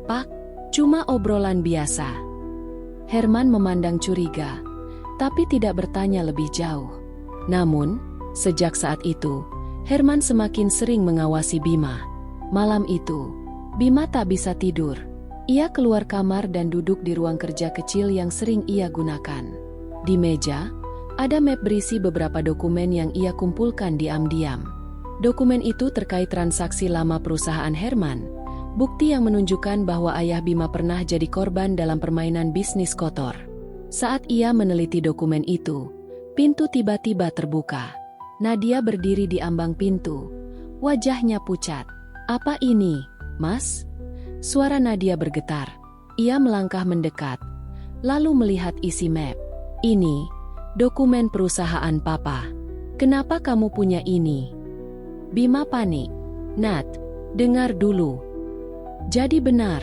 Pak. Cuma obrolan biasa." Herman memandang curiga, tapi tidak bertanya lebih jauh. Namun, sejak saat itu, Herman semakin sering mengawasi Bima. Malam itu, Bima tak bisa tidur. Ia keluar kamar dan duduk di ruang kerja kecil yang sering ia gunakan. Di meja, ada map berisi beberapa dokumen yang ia kumpulkan diam-diam. Dokumen itu terkait transaksi lama perusahaan Herman, bukti yang menunjukkan bahwa ayah Bima pernah jadi korban dalam permainan bisnis kotor. Saat ia meneliti dokumen itu, pintu tiba-tiba terbuka. Nadia berdiri di ambang pintu. Wajahnya pucat. "Apa ini, Mas?" Suara Nadia bergetar. Ia melangkah mendekat, lalu melihat isi map. "Ini dokumen perusahaan Papa. Kenapa kamu punya ini?" Bima panik. "Nat, dengar dulu." "Jadi benar,"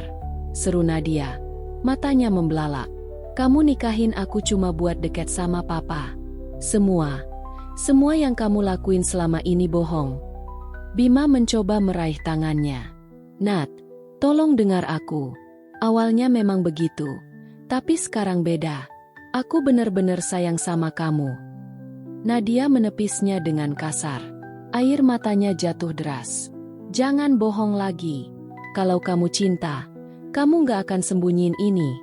seru Nadia. Matanya membelalak. "Kamu nikahin aku cuma buat deket sama Papa. Semua yang kamu lakuin selama ini bohong." Bima mencoba meraih tangannya. "Nat, tolong dengar aku. Awalnya memang begitu, tapi sekarang beda. Aku benar-benar sayang sama kamu." Nadia menepisnya dengan kasar. Air matanya jatuh deras. "Jangan bohong lagi. Kalau kamu cinta, kamu gak akan sembunyiin ini."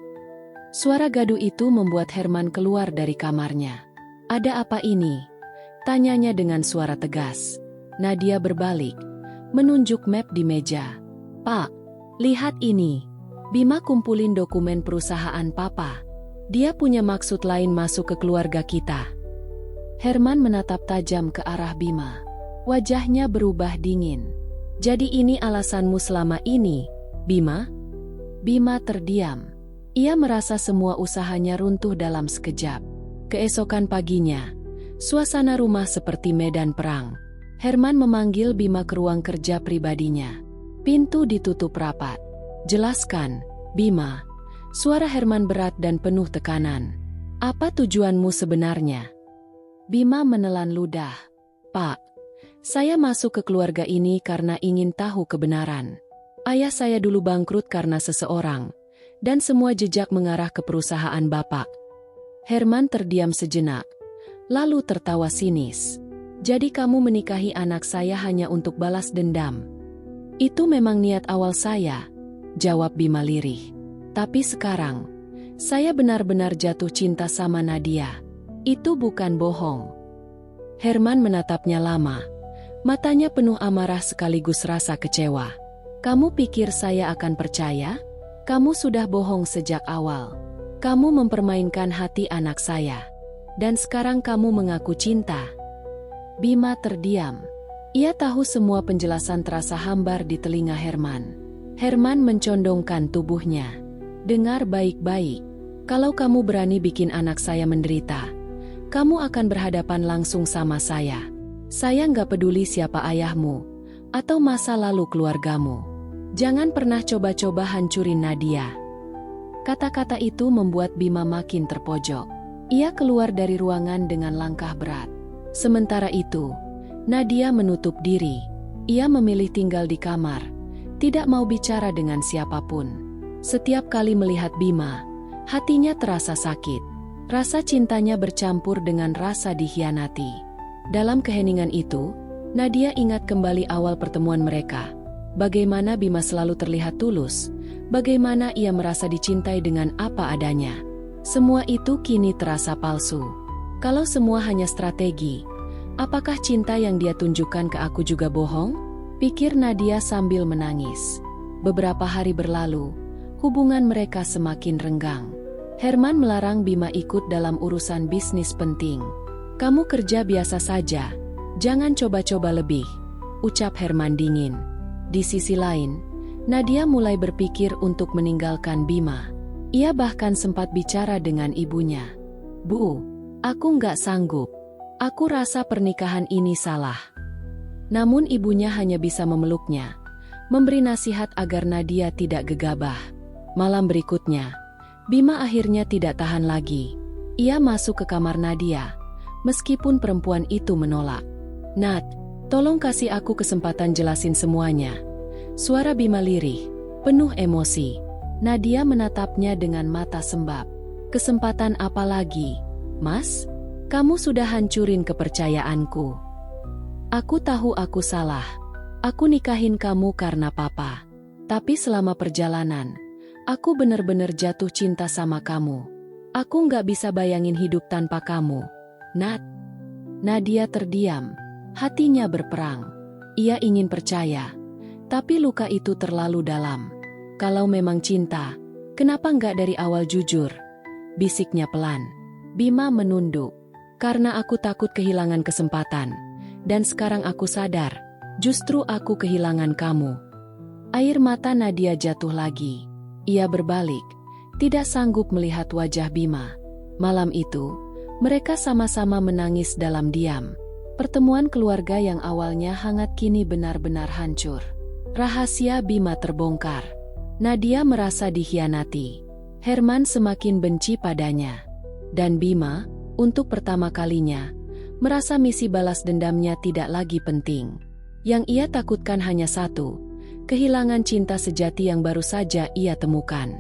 Suara gaduh itu membuat Herman keluar dari kamarnya. "Ada apa ini?" tanyanya dengan suara tegas. Nadia berbalik, menunjuk map di meja. "Pak, lihat ini." Bima kumpulin dokumen perusahaan Papa. "Dia punya maksud lain masuk ke keluarga kita." Herman menatap tajam ke arah Bima. Wajahnya berubah dingin. "Jadi ini alasanmu selama ini, Bima?" Bima terdiam. Ia merasa semua usahanya runtuh dalam sekejap. Keesokan paginya, suasana rumah seperti medan perang. Herman memanggil Bima ke ruang kerja pribadinya. Pintu ditutup rapat. "Jelaskan, Bima." Suara Herman berat dan penuh tekanan. "Apa tujuanmu sebenarnya?" Bima menelan ludah. "Pak, saya masuk ke keluarga ini karena ingin tahu kebenaran. Ayah saya dulu bangkrut karena seseorang, dan semua jejak mengarah ke perusahaan Bapak." Herman terdiam sejenak, lalu tertawa sinis. "Jadi kamu menikahi anak saya hanya untuk balas dendam?" "Itu memang niat awal saya," jawab Bima lirih. "Tapi sekarang, saya benar-benar jatuh cinta sama Nadia. Itu bukan bohong." Herman menatapnya lama. Matanya penuh amarah sekaligus rasa kecewa. "Kamu pikir saya akan percaya? Kamu sudah bohong sejak awal. Kamu mempermainkan hati anak saya. Dan sekarang kamu mengaku cinta." Bima terdiam. Ia tahu semua penjelasan terasa hambar di telinga Herman. Herman mencondongkan tubuhnya. "Dengar baik-baik. Kalau kamu berani bikin anak saya menderita, kamu akan berhadapan langsung sama saya. Saya nggak peduli siapa ayahmu, atau masa lalu keluargamu. Jangan pernah coba-coba hancurin Nadia." Kata-kata itu membuat Bima makin terpojok. Ia keluar dari ruangan dengan langkah berat. Sementara itu, Nadia menutup diri. Ia memilih tinggal di kamar, tidak mau bicara dengan siapapun. Setiap kali melihat Bima, hatinya terasa sakit. Rasa cintanya bercampur dengan rasa dikhianati. Dalam keheningan itu, Nadia ingat kembali awal pertemuan mereka. Bagaimana Bima selalu terlihat tulus, bagaimana ia merasa dicintai dengan apa adanya. Semua itu kini terasa palsu. Kalau semua hanya strategi, apakah cinta yang dia tunjukkan ke aku juga bohong? Pikir Nadia sambil menangis. Beberapa hari berlalu, hubungan mereka semakin renggang. Herman melarang Bima ikut dalam urusan bisnis penting. "Kamu kerja biasa saja, jangan coba-coba lebih," ucap Herman dingin. Di sisi lain, Nadia mulai berpikir untuk meninggalkan Bima. Ia bahkan sempat bicara dengan ibunya. "Bu, aku nggak sanggup. Aku rasa pernikahan ini salah." Namun ibunya hanya bisa memeluknya, memberi nasihat agar Nadia tidak gegabah. Malam berikutnya, Bima akhirnya tidak tahan lagi. Ia masuk ke kamar Nadia, meskipun perempuan itu menolak. "Nat, tolong kasih aku kesempatan jelasin semuanya." Suara Bima lirih, penuh emosi. Nadia menatapnya dengan mata sembab. "Kesempatan apa lagi, Mas? Kamu sudah hancurin kepercayaanku. Aku tahu aku salah. Aku nikahin kamu karena Papa. Tapi selama perjalanan, Aku benar-benar jatuh cinta sama kamu. Aku nggak bisa bayangin hidup tanpa kamu. Nat. Nadia terdiam. Hatinya berperang. Ia ingin percaya. Tapi luka itu terlalu dalam. Kalau memang cinta, kenapa nggak dari awal jujur? Bisiknya pelan. Bima menunduk. Karena aku takut kehilangan kesempatan. Dan sekarang aku sadar, justru aku kehilangan kamu. Air mata Nadia jatuh lagi. Ia berbalik, tidak sanggup melihat wajah Bima. Malam itu, mereka sama-sama menangis dalam diam. Pertemuan keluarga yang awalnya hangat kini benar-benar hancur. Rahasia Bima terbongkar. Nadia merasa dikhianati. Herman semakin benci padanya. Dan Bima, untuk pertama kalinya, merasa misi balas dendamnya tidak lagi penting. Yang ia takutkan hanya satu, kehilangan cinta sejati yang baru saja ia temukan.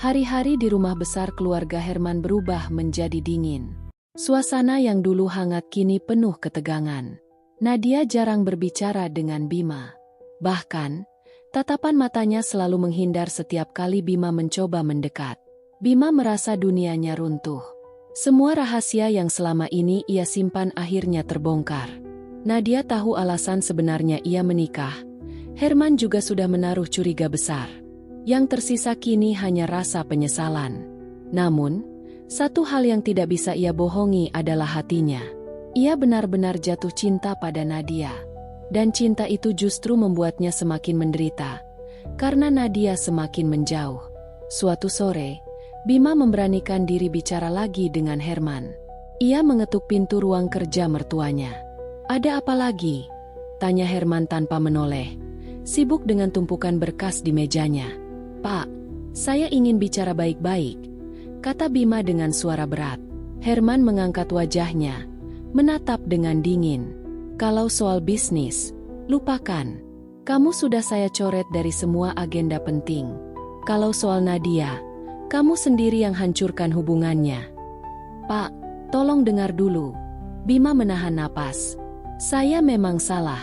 Hari-hari di rumah besar keluarga Herman berubah menjadi dingin. Suasana yang dulu hangat kini penuh ketegangan. Nadia jarang berbicara dengan Bima. Bahkan, tatapan matanya selalu menghindar setiap kali Bima mencoba mendekat. Bima merasa dunianya runtuh. Semua rahasia yang selama ini ia simpan akhirnya terbongkar. Nadia tahu alasan sebenarnya ia menikah. Herman juga sudah menaruh curiga besar. Yang tersisa kini hanya rasa penyesalan. Namun, satu hal yang tidak bisa ia bohongi adalah hatinya. Ia benar-benar jatuh cinta pada Nadia. Dan cinta itu justru membuatnya semakin menderita. Karena Nadia semakin menjauh. Suatu sore, Bima memberanikan diri bicara lagi dengan Herman. Ia mengetuk pintu ruang kerja mertuanya. "Ada apa lagi?" tanya Herman tanpa menoleh, sibuk dengan tumpukan berkas di mejanya. "Pak, saya ingin bicara baik-baik," kata Bima dengan suara berat. Herman mengangkat wajahnya, menatap dengan dingin. "Kalau soal bisnis, lupakan. Kamu sudah saya coret dari semua agenda penting. Kalau soal Nadia, kamu sendiri yang hancurkan hubungannya." "Pak, tolong dengar dulu." Bima menahan napas. "Saya memang salah.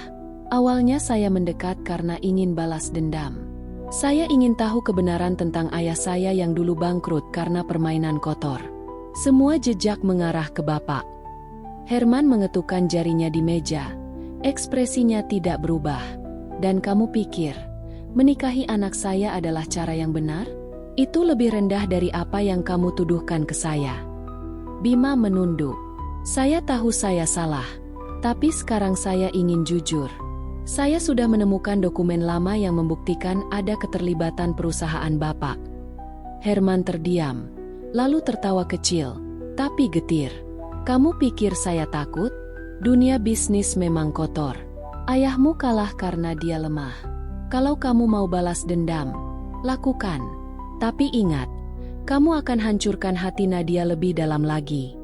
Awalnya saya mendekat karena ingin balas dendam. Saya ingin tahu kebenaran tentang ayah saya yang dulu bangkrut karena permainan kotor. Semua jejak mengarah ke Bapak." Herman mengetukkan jarinya di meja. Ekspresinya tidak berubah. "Dan kamu pikir, menikahi anak saya adalah cara yang benar? Itu lebih rendah dari apa yang kamu tuduhkan ke saya." Bima menunduk. "Saya tahu saya salah. Tapi sekarang saya ingin jujur. Saya sudah menemukan dokumen lama yang membuktikan ada keterlibatan perusahaan Bapak." Herman terdiam, lalu tertawa kecil, tapi getir. "Kamu pikir saya takut? Dunia bisnis memang kotor. Ayahmu kalah karena dia lemah. Kalau kamu mau balas dendam, lakukan. Tapi ingat, kamu akan hancurkan hati Nadia lebih dalam lagi."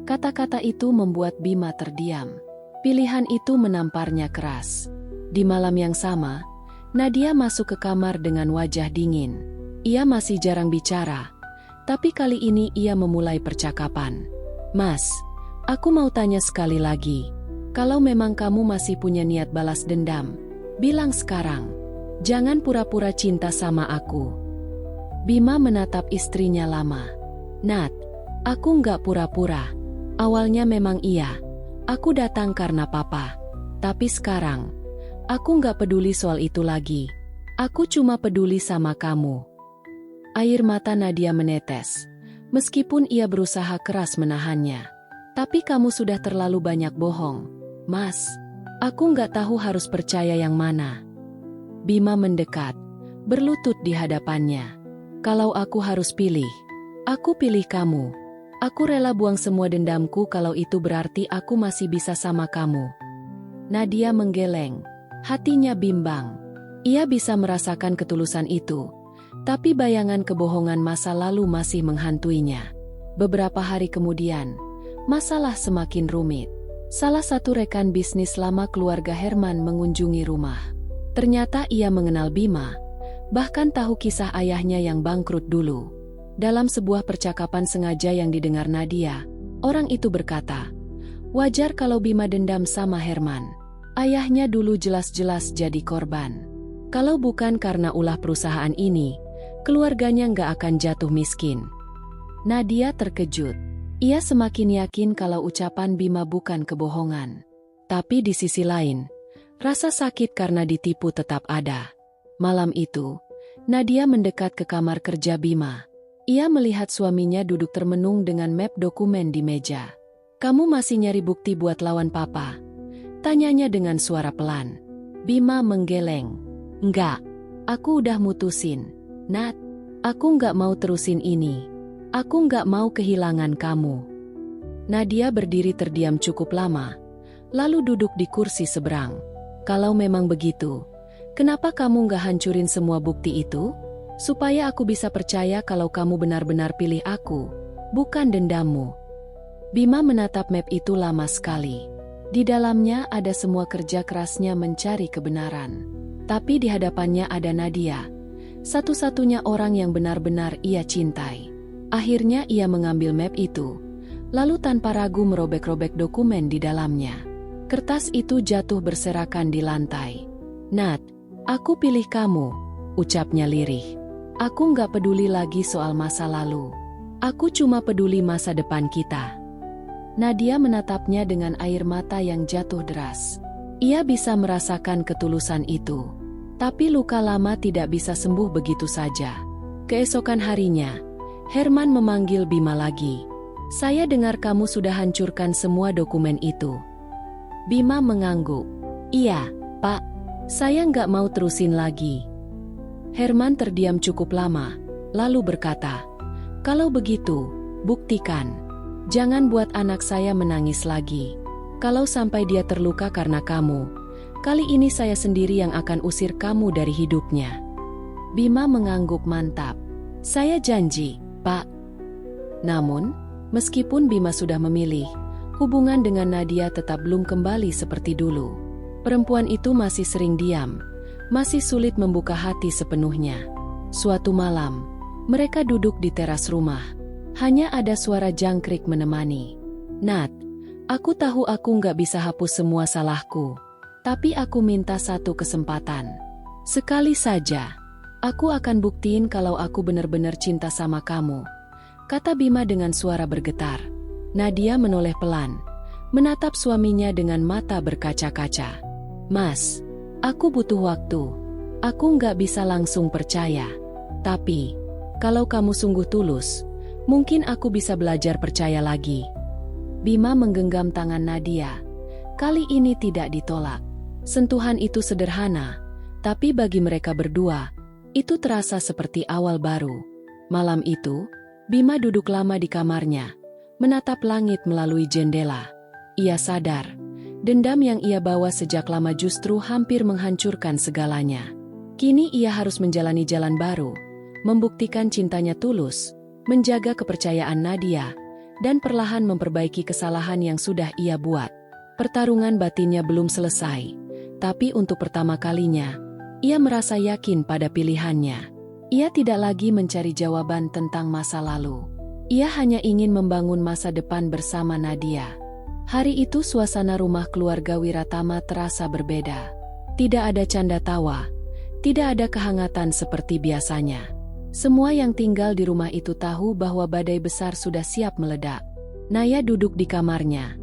Kata-kata itu membuat Bima terdiam. Pilihan itu menamparnya keras. Di malam yang sama, Nadia masuk ke kamar dengan wajah dingin. Ia masih jarang bicara, tapi kali ini ia memulai percakapan. "Mas, aku mau tanya sekali lagi. Kalau memang kamu masih punya niat balas dendam, bilang sekarang. Jangan pura-pura cinta sama aku." Bima menatap istrinya lama. "Nat, aku nggak pura-pura. Awalnya memang iya. Aku datang karena papa. Tapi sekarang, aku nggak peduli soal itu lagi. Aku cuma peduli sama kamu." Air mata Nadia menetes. Meskipun ia berusaha keras menahannya. "Tapi kamu sudah terlalu banyak bohong. Mas, aku nggak tahu harus percaya yang mana." Bima mendekat, berlutut di hadapannya. "Kalau aku harus pilih, aku pilih kamu. Aku rela buang semua dendamku kalau itu berarti aku masih bisa sama kamu." Nadia menggeleng, hatinya bimbang. Ia bisa merasakan ketulusan itu, tapi bayangan kebohongan masa lalu masih menghantuinya. Beberapa hari kemudian, masalah semakin rumit. Salah satu rekan bisnis lama keluarga Herman mengunjungi rumah. Ternyata ia mengenal Bima, bahkan tahu kisah ayahnya yang bangkrut dulu. Dalam sebuah percakapan sengaja yang didengar Nadia, orang itu berkata, "Wajar kalau Bima dendam sama Herman. Ayahnya dulu jelas-jelas jadi korban. Kalau bukan karena ulah perusahaan ini, keluarganya nggak akan jatuh miskin. Nadia terkejut. Ia semakin yakin kalau ucapan Bima bukan kebohongan. Tapi di sisi lain, rasa sakit karena ditipu tetap ada. Malam itu, Nadia mendekat ke kamar kerja Bima. Ia melihat suaminya duduk termenung dengan map dokumen di meja. "Kamu masih nyari bukti buat lawan papa?" tanyanya dengan suara pelan. Bima menggeleng. "Enggak, aku udah mutusin. Nat, aku nggak mau terusin ini. Aku nggak mau kehilangan kamu." Nadia berdiri terdiam cukup lama, lalu duduk di kursi seberang. "Kalau memang begitu, kenapa kamu nggak hancurin semua bukti itu? Supaya aku bisa percaya kalau kamu benar-benar pilih aku, bukan dendammu." Bima menatap map itu lama sekali. Di dalamnya ada semua kerja kerasnya mencari kebenaran. Tapi di hadapannya ada Nadia, satu-satunya orang yang benar-benar ia cintai. Akhirnya ia mengambil map itu, lalu tanpa ragu merobek-robek dokumen di dalamnya. Kertas itu jatuh berserakan di lantai. "Nat, aku pilih kamu," ucapnya lirih. "Aku nggak peduli lagi soal masa lalu. Aku cuma peduli masa depan kita." Nadia menatapnya dengan air mata yang jatuh deras. Ia bisa merasakan ketulusan itu. Tapi luka lama tidak bisa sembuh begitu saja. Keesokan harinya, Herman memanggil Bima lagi. "Saya dengar kamu sudah hancurkan semua dokumen itu." Bima mengangguk. "Iya, Pak. Saya nggak mau terusin lagi." Herman terdiam cukup lama, lalu berkata, "Kalau begitu, buktikan. Jangan buat anak saya menangis lagi. Kalau sampai dia terluka karena kamu, kali ini saya sendiri yang akan usir kamu dari hidupnya." Bima mengangguk mantap. "Saya janji, Pak." Namun, meskipun Bima sudah memilih, hubungan dengan Nadia tetap belum kembali seperti dulu. Perempuan itu masih sering diam, masih sulit membuka hati sepenuhnya. Suatu malam, mereka duduk di teras rumah. Hanya ada suara jangkrik menemani. "Nat, aku tahu aku nggak bisa hapus semua salahku. Tapi aku minta satu kesempatan. Sekali saja. Aku akan buktiin kalau aku benar-benar cinta sama kamu," kata Bima dengan suara bergetar. Nadia menoleh pelan, menatap suaminya dengan mata berkaca-kaca. "Mas, aku butuh waktu. Aku nggak bisa langsung percaya. Tapi, kalau kamu sungguh tulus, mungkin aku bisa belajar percaya lagi." Bima menggenggam tangan Nadia. Kali ini tidak ditolak. Sentuhan itu sederhana, tapi bagi mereka berdua, itu terasa seperti awal baru. Malam itu, Bima duduk lama di kamarnya, menatap langit melalui jendela. Ia sadar, dendam yang ia bawa sejak lama justru hampir menghancurkan segalanya. Kini ia harus menjalani jalan baru, membuktikan cintanya tulus, menjaga kepercayaan Nadia, dan perlahan memperbaiki kesalahan yang sudah ia buat. Pertarungan batinnya belum selesai, tapi untuk pertama kalinya, ia merasa yakin pada pilihannya. Ia tidak lagi mencari jawaban tentang masa lalu. Ia hanya ingin membangun masa depan bersama Nadia. Hari itu suasana rumah keluarga Wiratama terasa berbeda. Tidak ada canda tawa, tidak ada kehangatan seperti biasanya. Semua yang tinggal di rumah itu tahu bahwa badai besar sudah siap meledak. Naya duduk di kamarnya.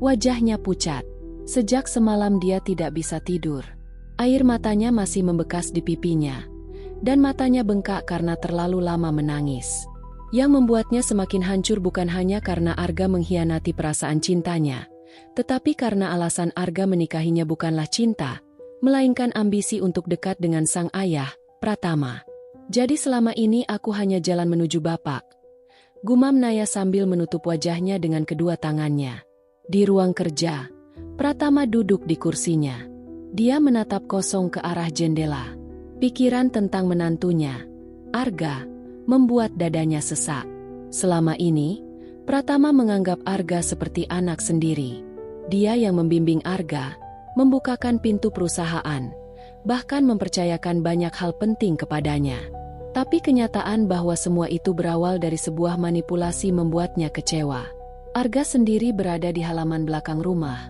Wajahnya pucat. Sejak semalam dia tidak bisa tidur. Air matanya masih membekas di pipinya, dan matanya bengkak karena terlalu lama menangis. Yang membuatnya semakin hancur bukan hanya karena Arga mengkhianati perasaan cintanya, tetapi karena alasan Arga menikahinya bukanlah cinta, melainkan ambisi untuk dekat dengan sang ayah, Pratama. "Jadi selama ini aku hanya jalan menuju Bapak," gumam Naya sambil menutup wajahnya dengan kedua tangannya. Di ruang kerja, Pratama duduk di kursinya. Dia menatap kosong ke arah jendela. Pikiran tentang menantunya, Arga, membuat dadanya sesak. Selama ini, Pratama menganggap Arga seperti anak sendiri. Dia yang membimbing Arga, membukakan pintu perusahaan, bahkan mempercayakan banyak hal penting kepadanya. Tapi kenyataan bahwa semua itu berawal dari sebuah manipulasi membuatnya kecewa. Arga sendiri berada di halaman belakang rumah,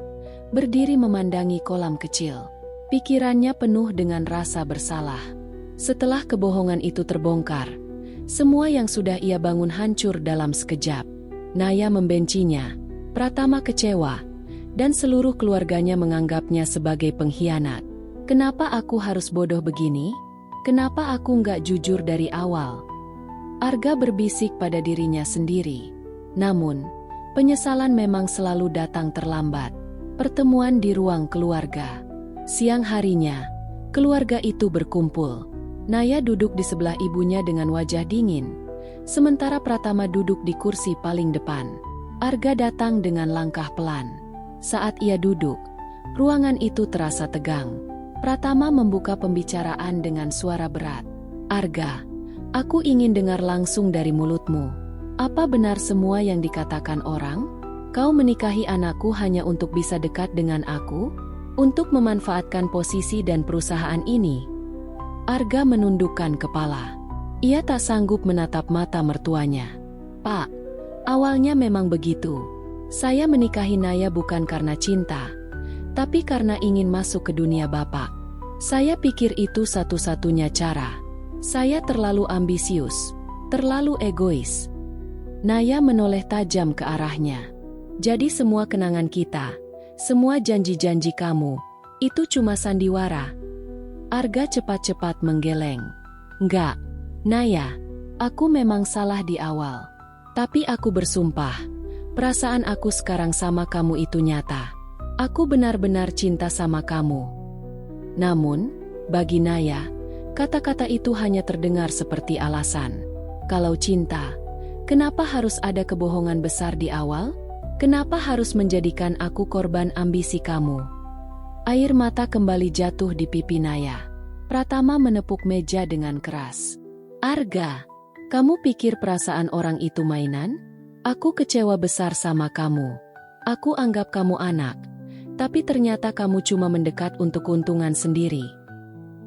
berdiri memandangi kolam kecil. Pikirannya penuh dengan rasa bersalah. Setelah kebohongan itu terbongkar, semua yang sudah ia bangun hancur dalam sekejap. Naya membencinya, Pratama kecewa, dan seluruh keluarganya menganggapnya sebagai pengkhianat. Kenapa aku harus bodoh begini? Kenapa aku nggak jujur dari awal? Arga berbisik pada dirinya sendiri. Namun, penyesalan memang selalu datang terlambat. Pertemuan di ruang keluarga. Siang harinya, keluarga itu berkumpul. Naya duduk di sebelah ibunya dengan wajah dingin, sementara Pratama duduk di kursi paling depan. Arga datang dengan langkah pelan. Saat ia duduk, ruangan itu terasa tegang. Pratama membuka pembicaraan dengan suara berat. Arga, aku ingin dengar langsung dari mulutmu. Apa benar semua yang dikatakan orang? Kau menikahi anakku hanya untuk bisa dekat dengan aku? Untuk memanfaatkan posisi dan perusahaan ini? Arga menundukkan kepala. Ia tak sanggup menatap mata mertuanya. Pak, awalnya memang begitu. Saya menikahi Naya bukan karena cinta, tapi karena ingin masuk ke dunia Bapak. Saya pikir itu satu-satunya cara. Saya terlalu ambisius, terlalu egois. Naya menoleh tajam ke arahnya. Jadi semua kenangan kita, semua janji-janji kamu, itu cuma sandiwara. Arga cepat-cepat menggeleng. Enggak, Naya, aku memang salah di awal. Tapi aku bersumpah, perasaan aku sekarang sama kamu itu nyata. Aku benar-benar cinta sama kamu. Namun, bagi Naya, kata-kata itu hanya terdengar seperti alasan. Kalau cinta, kenapa harus ada kebohongan besar di awal? Kenapa harus menjadikan aku korban ambisi kamu? Air mata kembali jatuh di pipi Naya. Pratama menepuk meja dengan keras. Arga, kamu pikir perasaan orang itu mainan? Aku kecewa besar sama kamu. Aku anggap kamu anak, tapi ternyata kamu cuma mendekat untuk keuntungan sendiri.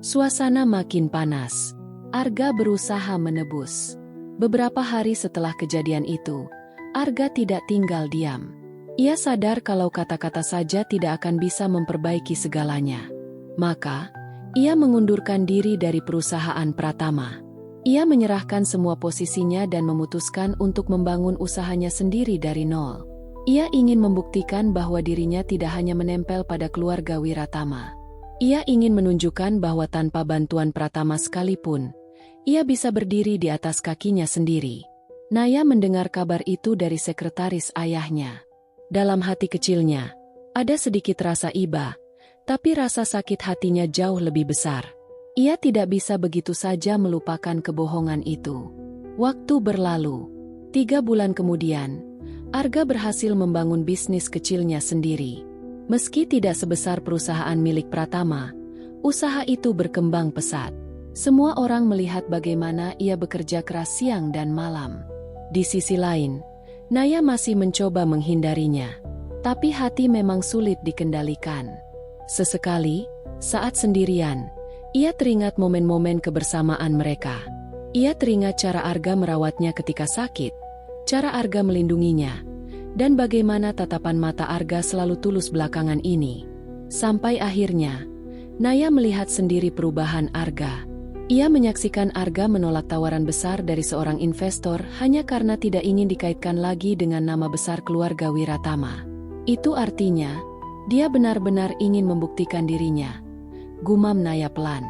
Suasana makin panas. Arga berusaha menebus. Beberapa hari setelah kejadian itu, Arga tidak tinggal diam. Ia sadar kalau kata-kata saja tidak akan bisa memperbaiki segalanya. Maka, ia mengundurkan diri dari perusahaan Pratama. Ia menyerahkan semua posisinya dan memutuskan untuk membangun usahanya sendiri dari nol. Ia ingin membuktikan bahwa dirinya tidak hanya menempel pada keluarga Wiratama. Ia ingin menunjukkan bahwa tanpa bantuan Pratama sekalipun, ia bisa berdiri di atas kakinya sendiri. Naya mendengar kabar itu dari sekretaris ayahnya. Dalam hati kecilnya, ada sedikit rasa iba, tapi rasa sakit hatinya jauh lebih besar. Ia tidak bisa begitu saja melupakan kebohongan itu. Waktu berlalu. 3 bulan kemudian, Arga berhasil membangun bisnis kecilnya sendiri. Meski tidak sebesar perusahaan milik Pratama, usaha itu berkembang pesat. Semua orang melihat bagaimana ia bekerja keras siang dan malam. Di sisi lain, Naya masih mencoba menghindarinya, tapi hati memang sulit dikendalikan. Sesekali, saat sendirian, ia teringat momen-momen kebersamaan mereka. Ia teringat cara Arga merawatnya ketika sakit, cara Arga melindunginya, dan bagaimana tatapan mata Arga selalu tulus belakangan ini. Sampai akhirnya, Naya melihat sendiri perubahan Arga. Ia menyaksikan Arga menolak tawaran besar dari seorang investor hanya karena tidak ingin dikaitkan lagi dengan nama besar keluarga Wiratama. Itu artinya, dia benar-benar ingin membuktikan dirinya. Gumam Naya pelan.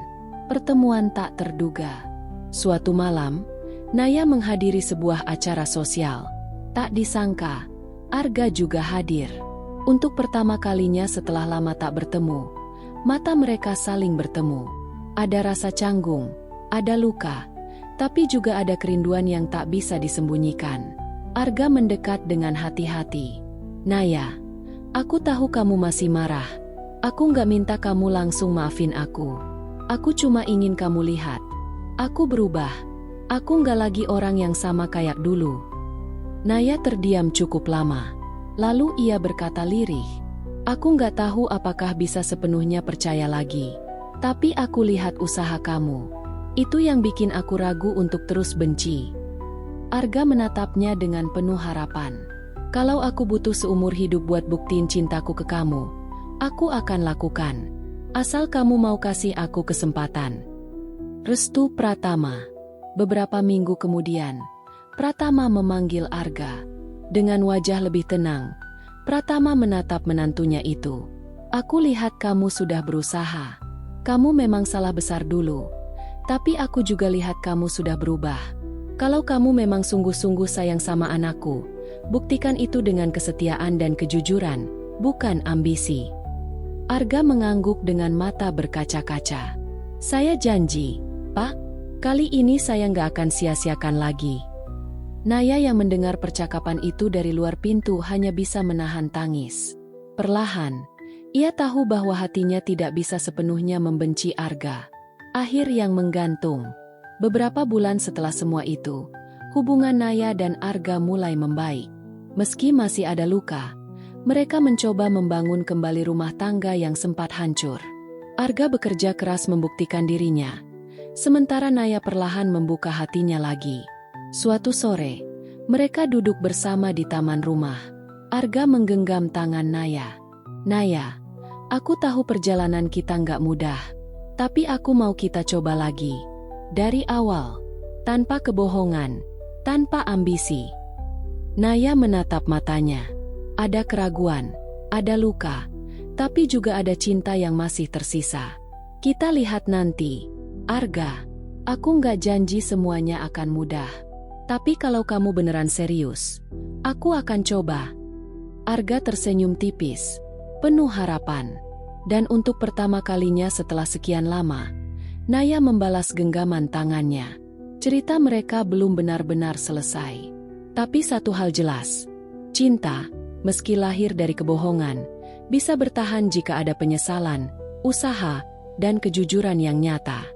Pertemuan tak terduga. Suatu malam, Naya menghadiri sebuah acara sosial. Tak disangka, Arga juga hadir. Untuk pertama kalinya setelah lama tak bertemu, mata mereka saling bertemu. Ada rasa canggung, ada luka, tapi juga ada kerinduan yang tak bisa disembunyikan. Arga mendekat dengan hati-hati. Naya, aku tahu kamu masih marah. Aku nggak minta kamu langsung maafin aku. Aku cuma ingin kamu lihat. Aku berubah. Aku nggak lagi orang yang sama kayak dulu. Naya terdiam cukup lama. Lalu ia berkata lirih. Aku nggak tahu apakah bisa sepenuhnya percaya lagi. Tapi aku lihat usaha kamu. Itu yang bikin aku ragu untuk terus benci. Arga menatapnya dengan penuh harapan. Kalau aku butuh seumur hidup buat buktiin cintaku ke kamu, aku akan lakukan. Asal kamu mau kasih aku kesempatan. Restu Pratama. Beberapa minggu kemudian, Pratama memanggil Arga. Dengan wajah lebih tenang, Pratama menatap menantunya itu. Aku lihat kamu sudah berusaha. Kamu memang salah besar dulu. Tapi aku juga lihat kamu sudah berubah. Kalau kamu memang sungguh-sungguh sayang sama anakku, buktikan itu dengan kesetiaan dan kejujuran, bukan ambisi. Arga mengangguk dengan mata berkaca-kaca. Saya janji, Pak, kali ini saya nggak akan sia-siakan lagi. Naya yang mendengar percakapan itu dari luar pintu hanya bisa menahan tangis. Perlahan, ia tahu bahwa hatinya tidak bisa sepenuhnya membenci Arga. Akhir yang menggantung. Beberapa bulan setelah semua itu, hubungan Naya dan Arga mulai membaik. Meski masih ada luka, mereka mencoba membangun kembali rumah tangga yang sempat hancur. Arga bekerja keras membuktikan dirinya, sementara Naya perlahan membuka hatinya lagi. Suatu sore, mereka duduk bersama di taman rumah. Arga menggenggam tangan Naya. Naya, aku tahu perjalanan kita nggak mudah, tapi aku mau kita coba lagi. Dari awal, tanpa kebohongan, tanpa ambisi. Naya menatap matanya. Ada keraguan, ada luka, tapi juga ada cinta yang masih tersisa. Kita lihat nanti. Arga, aku nggak janji semuanya akan mudah. Tapi kalau kamu beneran serius, aku akan coba. Arga tersenyum tipis, penuh harapan. Dan untuk pertama kalinya setelah sekian lama, Naya membalas genggaman tangannya. Cerita mereka belum benar-benar selesai. Tapi satu hal jelas, cinta, meski lahir dari kebohongan, bisa bertahan jika ada penyesalan, usaha, dan kejujuran yang nyata.